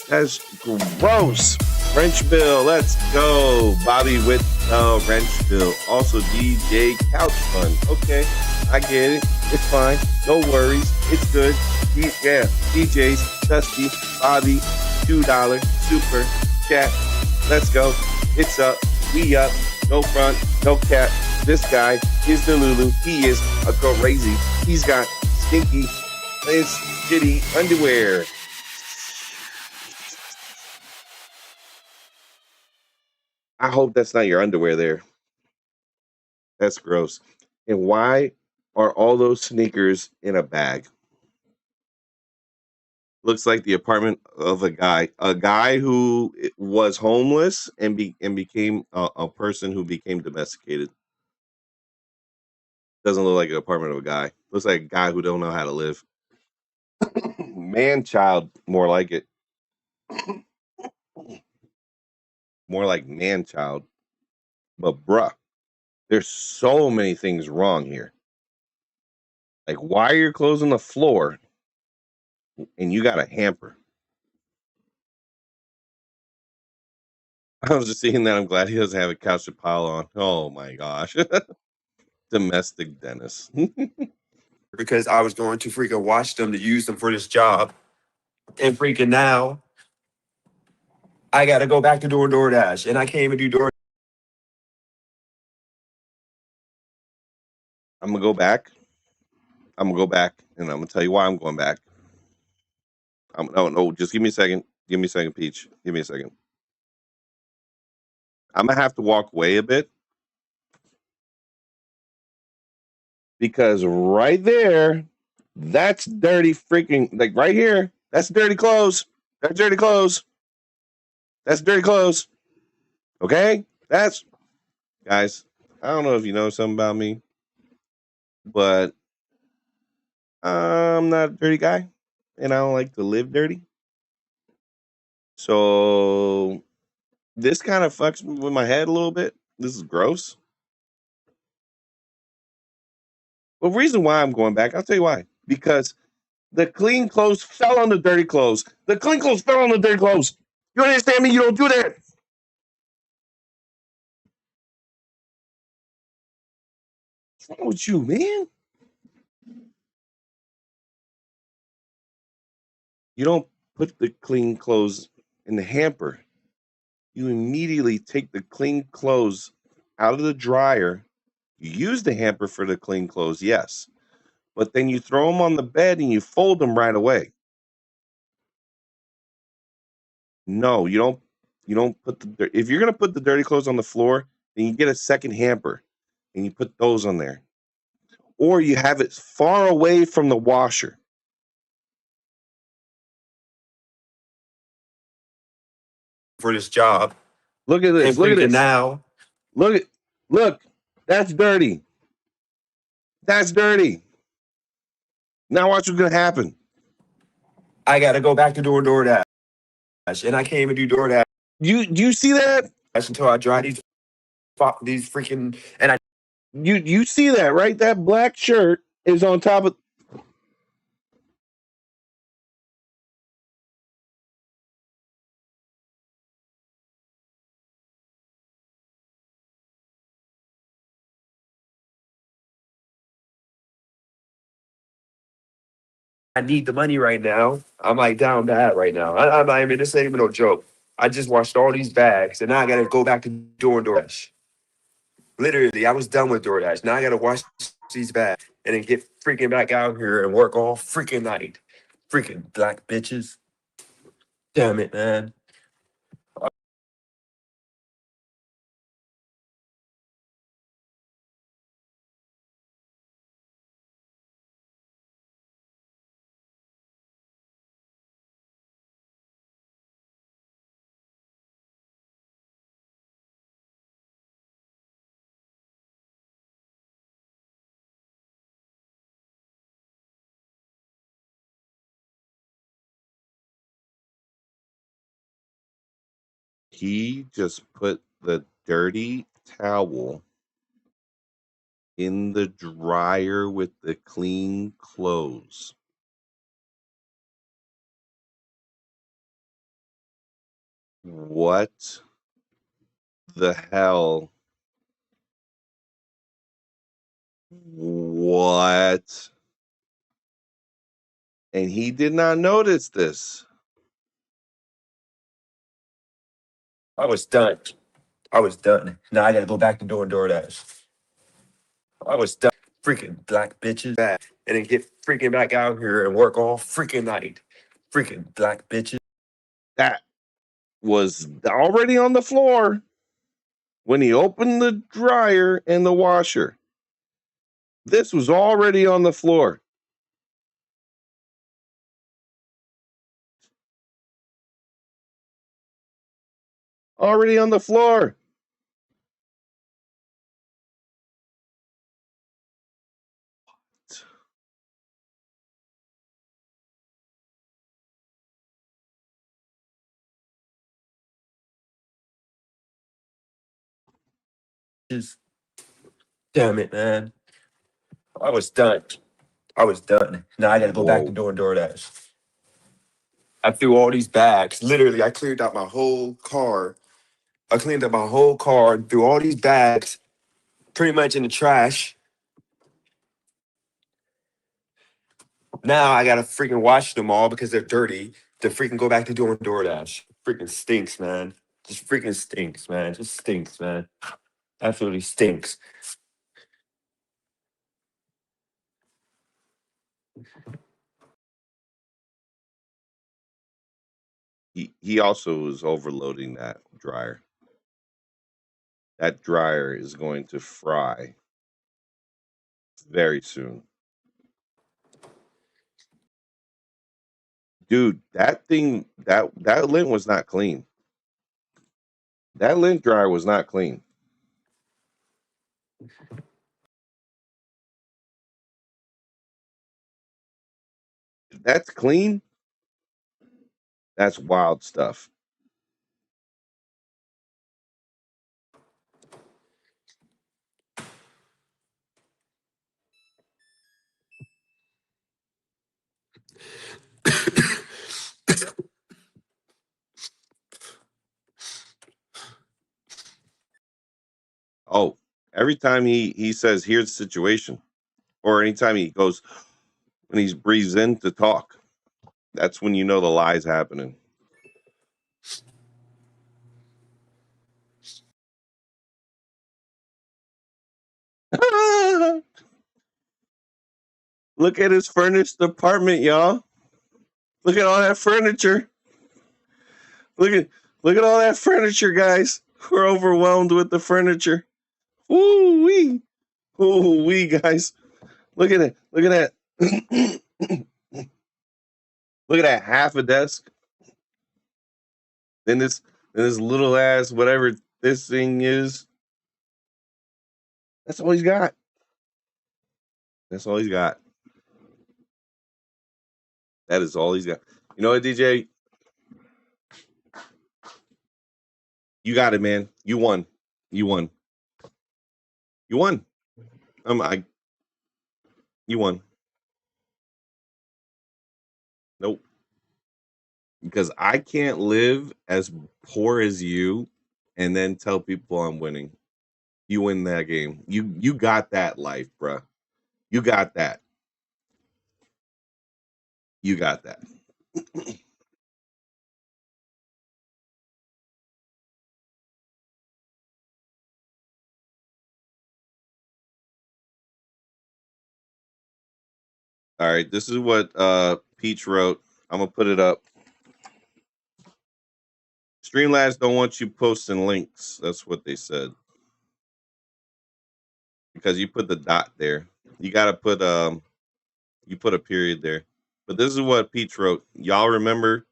That's gross. Wrenchville, let's go. Bobby with Wrenchville. Also DJ Couch Fun. Okay, I get it. It's fine. No worries. It's good. Yeah, DJs, Dusty, Bobby, $2 super chat. Let's go. It's up. We up. No front. No cap. This guy is the Lulu. He is a crazy. He's got stinky, shitty underwear. I hope that's not your underwear there. That's gross. And why are all those sneakers in a bag? Looks like the apartment of a guy who was homeless and became a person who became domesticated. Doesn't look like an apartment of a guy. Looks like a guy who don't know how to live. Man child, more like it. More like man child. But bruh, there's so many things wrong here. Like, why are your clothes on the floor and you got a hamper? I was just seeing that. I'm glad he doesn't have a couch to pile on. Oh my gosh. Domestic Dennis. Because I was going to freaking watch them to use them for this job. And freaking now, I got to go back to doing DoorDash. And I can't even do DoorDash. I'm gonna go back. I'm gonna go back, and I'm gonna tell you why I'm going back. No, just give me a second. Give me a second, Peach. Give me a second. I'm gonna have to walk away a bit because right there, that's dirty freaking, like right here. That's dirty clothes. That's dirty clothes. That's dirty clothes. Okay, that's guys. I don't know if you know something about me, but I'm not a dirty guy, and I don't like to live dirty. So this kind of fucks with my head a little bit. This is gross. The reason why I'm going back, I'll tell you why. Because the clean clothes fell on the dirty clothes. The clean clothes fell on the dirty clothes. You understand me? You don't do that. What's wrong with you, man? You don't put the clean clothes in the hamper. You immediately take the clean clothes out of the dryer. You use the hamper for the clean clothes, yes. But then you throw them on the bed and you fold them right away. No, you don't. You don't put the. If you're gonna put the dirty clothes on the floor, then you get a second hamper, and you put those on there, or you have it far away from the washer. For this job. Look at And this. Look at freaking this. now, Look. That's dirty. That's dirty. Now watch what's gonna happen. I got to go back to doing DoorDash. And I can't even do DoorDash You see that? until I dry these freaking. And I You see that, right? That black shirt is on top of. need the money right now. I'm like down bad right now. I'm not even, this ain't even no joke. I just washed all these bags and now I got to go back to doing DoorDash. Literally, I was done with DoorDash. Now I got to wash these bags and then get freaking back out here and work all freaking night. Freaking black bitches. Damn it, man. He just put the dirty towel in the dryer with the clean clothes. What the hell? What? And he did not notice this. I was done. I was done. Now I got to go back to doing DoorDash. I was done. Freaking black bitches. Back and then get freaking back out here and work all freaking night. Freaking black bitches. That was already on the floor when he opened the dryer and the washer. This was already on the floor. Already on the floor. Damn it, man. I was done. I was done. Now I got to go back to Whoa. doing DoorDash. I threw all these bags. Literally, I cleared out my whole car. I cleaned up my whole car and threw all these bags pretty much in the trash. Now I gotta freaking wash them all because they're dirty to freaking go back to doing DoorDash. Freaking stinks, man. Just freaking stinks, man. Just stinks, man. Absolutely stinks. He also was overloading that dryer. That dryer is going to fry very soon. Dude, that thing, that lint was not clean. That lint dryer was not clean. If that's clean, that's wild stuff. Oh, every time he says, "Here's the situation," or anytime he goes when he breathes in to talk, that's when you know the lie's happening. Look at his furnished apartment, y'all. Look at all that furniture. Look at all that furniture, guys. We're overwhelmed with the furniture. Ooh wee. Ooh wee, guys. Look at it. Look at that. Look at that half a desk. Then this little ass whatever this thing is. That's all he's got. That's all he's got. That is all he's got. You know what, DJ? You got it, man. You won. You won. You won. You won. Nope. Because I can't live as poor as you and then tell people I'm winning. You win that game. You got that life, bruh. You got that. You got that. All right, this is what Peach wrote. I'm gonna put it up. Streamlabs don't want you posting links. That's what they said. Because you put the dot there. You gotta put you put a period there. But this is what Peach wrote. Y'all remember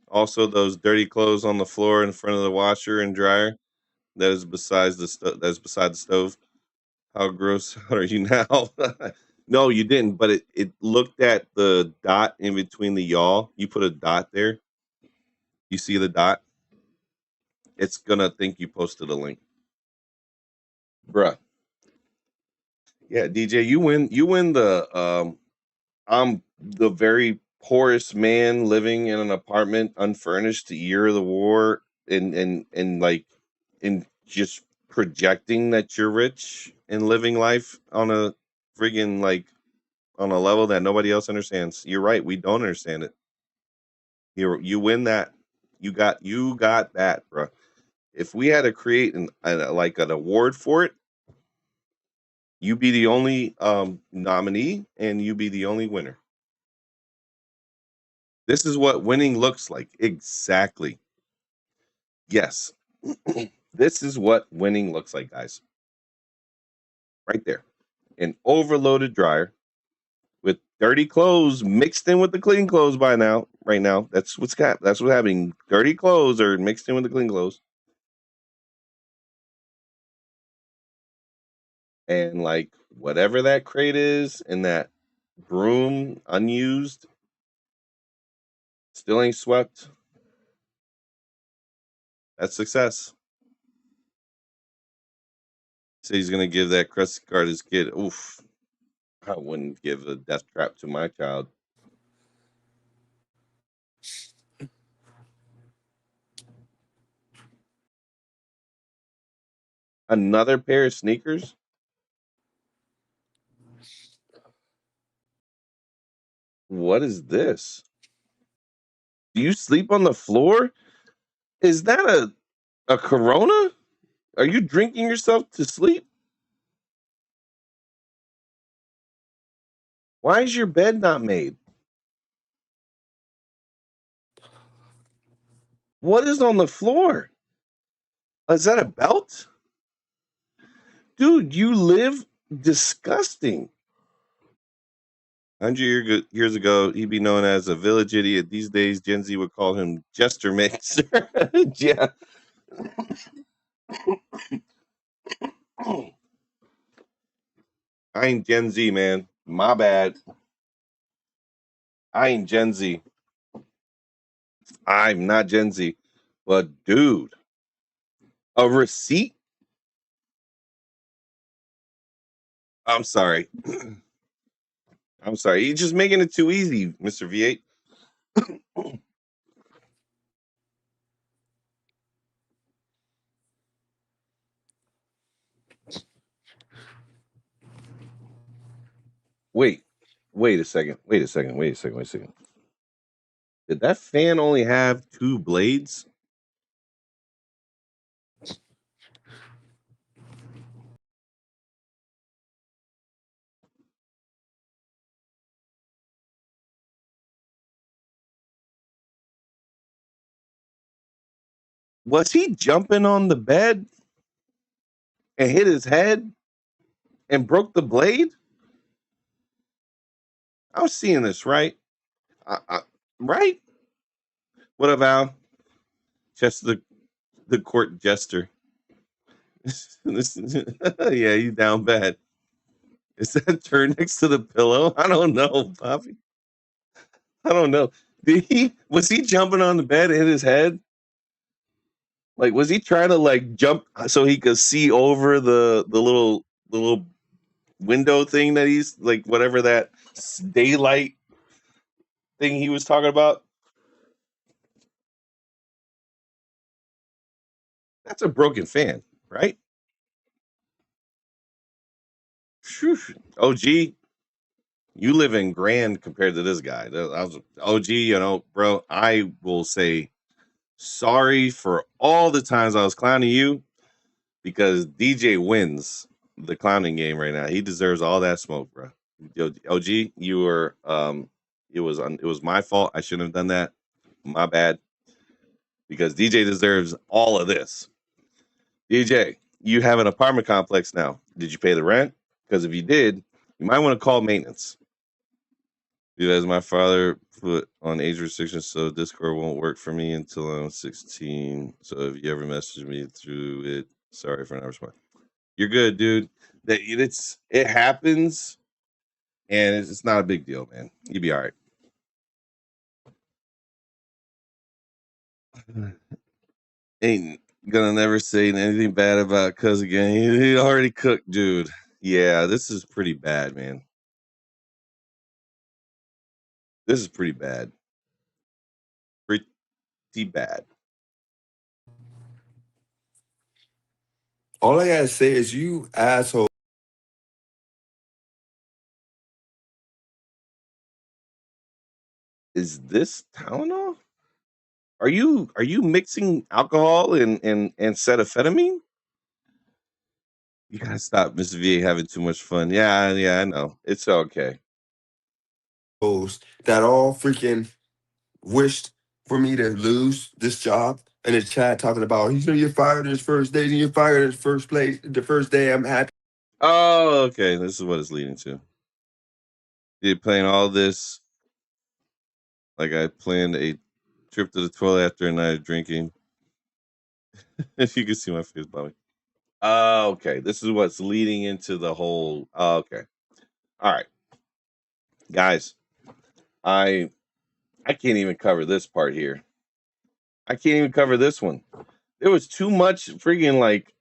also those dirty clothes on the floor in front of the washer and dryer that is beside the stove? How gross out are you now? No, you didn't, but it looked at the dot in between the y'all. You put a dot there. You see the dot? It's gonna think you posted a link. Bruh. Yeah, DJ, you win the I'm the very poorest man living in an apartment unfurnished year of the war and like in just projecting that you're rich and living life on a friggin' like on a level that nobody else understands. You're right, we don't understand it. You win that. You got that, bro. If we had to create like an award for it, you be the only nominee and you be the only winner. This is what winning looks like. Exactly. Yes. This is what winning looks like, guys. Right there. An overloaded dryer with dirty clothes mixed in with the clean clothes by now. Right now. That's what's happening. Dirty clothes are mixed in with the clean clothes. And like whatever that crate is and that broom unused still ain't swept. That's success. So he's gonna give that credit card to his kid. Oof. I wouldn't give a death trap to my child. Another pair of sneakers? What is this? Do you sleep on the floor? Is that a Corona? Are you drinking yourself to sleep? Why is your bed not made? What is on the floor? Is that a belt? Dude, you live disgusting. 100 years ago, he'd be known as a village idiot. These days, Gen Z would call him Jester Mixer. Yeah. I ain't Gen Z, man. My bad. I ain't Gen Z. I'm not Gen Z. But dude, a receipt? I'm sorry. I'm sorry. You're just making it too easy, Mr. V8. Wait a second. Wait a second. Did that fan only have 2 blades? Was he jumping on the bed and hit his head and broke the blade? I was seeing this, right? Right? What about just the court jester? Yeah, he's down bad. Is that turn next to the pillow? I don't know, Poppy. I don't know. Was he jumping on the bed and hit his head? Like, was he trying to like jump so he could see over the little window thing that he's like, whatever that daylight thing he was talking about? That's a broken fan, right? Phew. OG, you live in grand compared to this guy. I was OG, bro. I will say sorry for all the times I was clowning you because DJ wins the clowning game right now. He deserves all that smoke, bro. OG, you were it was my fault. I shouldn't have done that. My bad. Because DJ deserves all of this. DJ, you have an apartment complex now. Did you pay the rent? Because if you did, you might want to call maintenance. Because my father put on age restrictions, so Discord won't work for me until I'm 16. So if you ever message me through it, sorry for not responding. You're good, dude. It happens, and it's not a big deal, man. You'll be all right. Ain't gonna never say anything bad about Cuz again. He already cooked, dude. Yeah, this is pretty bad, man. This is pretty bad. Pretty bad. All I gotta say is you asshole. Is this Tylenol? Are you mixing alcohol and acetaminophen? You gotta stop, Mr. VA, having too much fun. Yeah, I know. It's okay. That all freaking wished for me to lose this job in the chat talking about he's gonna get fired his first day, you're fired his first place, the first day I'm happy. Oh, okay. This is what it's leading to. You're playing all this like I planned a trip to the toilet after a night of drinking. If you can see my face, Bobby. Okay. This is what's leading into the whole. Okay. All right, guys. I can't even cover this part here. I can't even cover this one. There was too much freaking like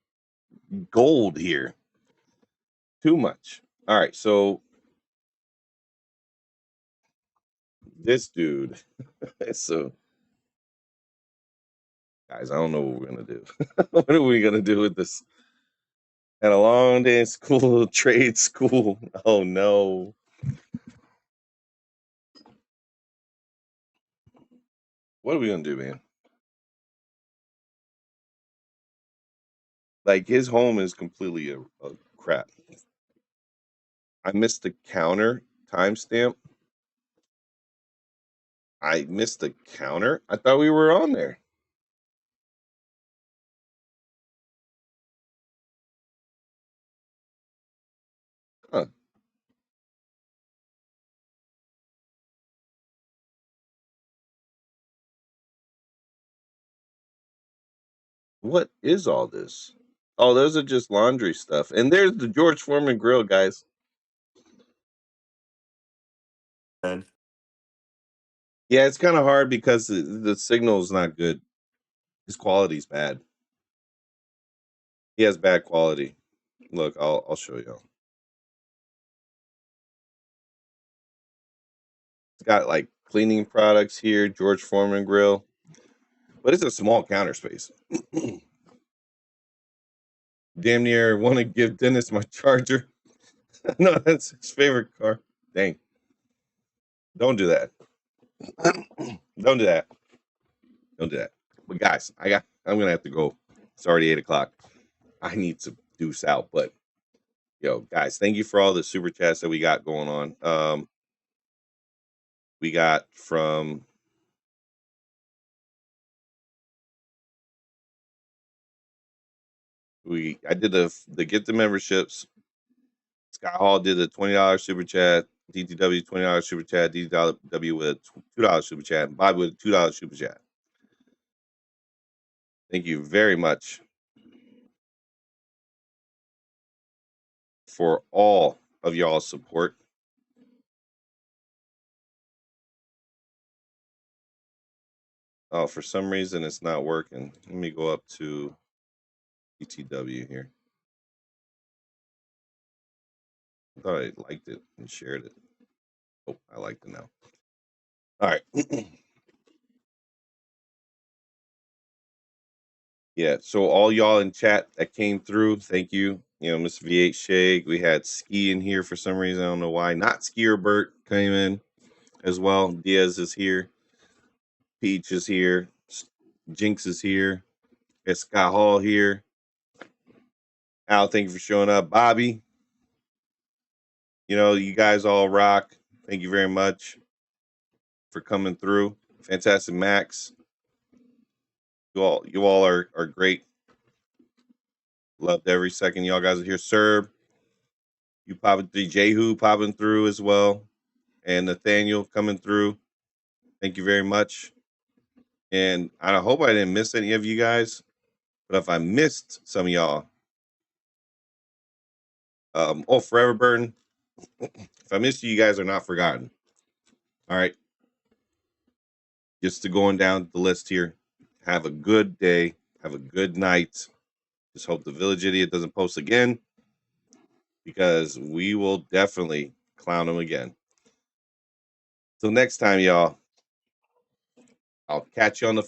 gold here. Too much. All right, so this dude. So, guys, I don't know what we're gonna do. What are we gonna do with this? At a long day in school, trade school. Oh no. What are we gonna do, man? Like his home is completely a crap. I missed the counter timestamp. I missed the counter. I thought we were on there. Huh. What is all this? Oh, those are just laundry stuff. And there's the George Foreman grill, guys. man. Yeah, it's kind of hard because the signal is not good. His quality's bad. He has bad quality. Look, I'll show you. It's got like cleaning products here, George Foreman grill, but it's a small counter space. Damn near want to give Dennis my charger. No, that's his favorite car. Dang. Don't do that. Don't do that. Don't do that. But guys, I'm gonna have to go. It's already 8:00. I need to deuce out. But yo, guys, thank you for all the super chats that we got going on. We got from I did the get the memberships. Scott Hall did a $20 super chat. DTW $20 super chat. DTW with a $2 super chat. And Bob with a $2 super chat. Thank you very much for all of y'all's support. Oh, for some reason it's not working. Let me go up to DTW here. I thought I liked it and shared it. Oh, I liked it now. All right. Yeah, so all y'all in chat that came through, thank you. You know, Miss V8 Shake. We had Ski in here for some reason. I don't know why. Not Skier Bert came in as well. Diaz is here. Peach is here. Jinx is here. Got Scott Hall here. Al, thank you for showing up. Bobby, you know, you guys all rock. Thank you very much for coming through. Fantastic Max. You all are great. Loved every second y'all guys are here. Serb, you popping through. Jehu popping through as well. And Nathaniel coming through. Thank you very much. And I hope I didn't miss any of you guys. But if I missed some of y'all, Forever Burden. If I missed you, you guys are not forgotten. All right. Just to going down the list here. Have a good day. Have a good night. Just hope the Village Idiot doesn't post again, because we will definitely clown him again. Till next time, y'all. I'll catch you on the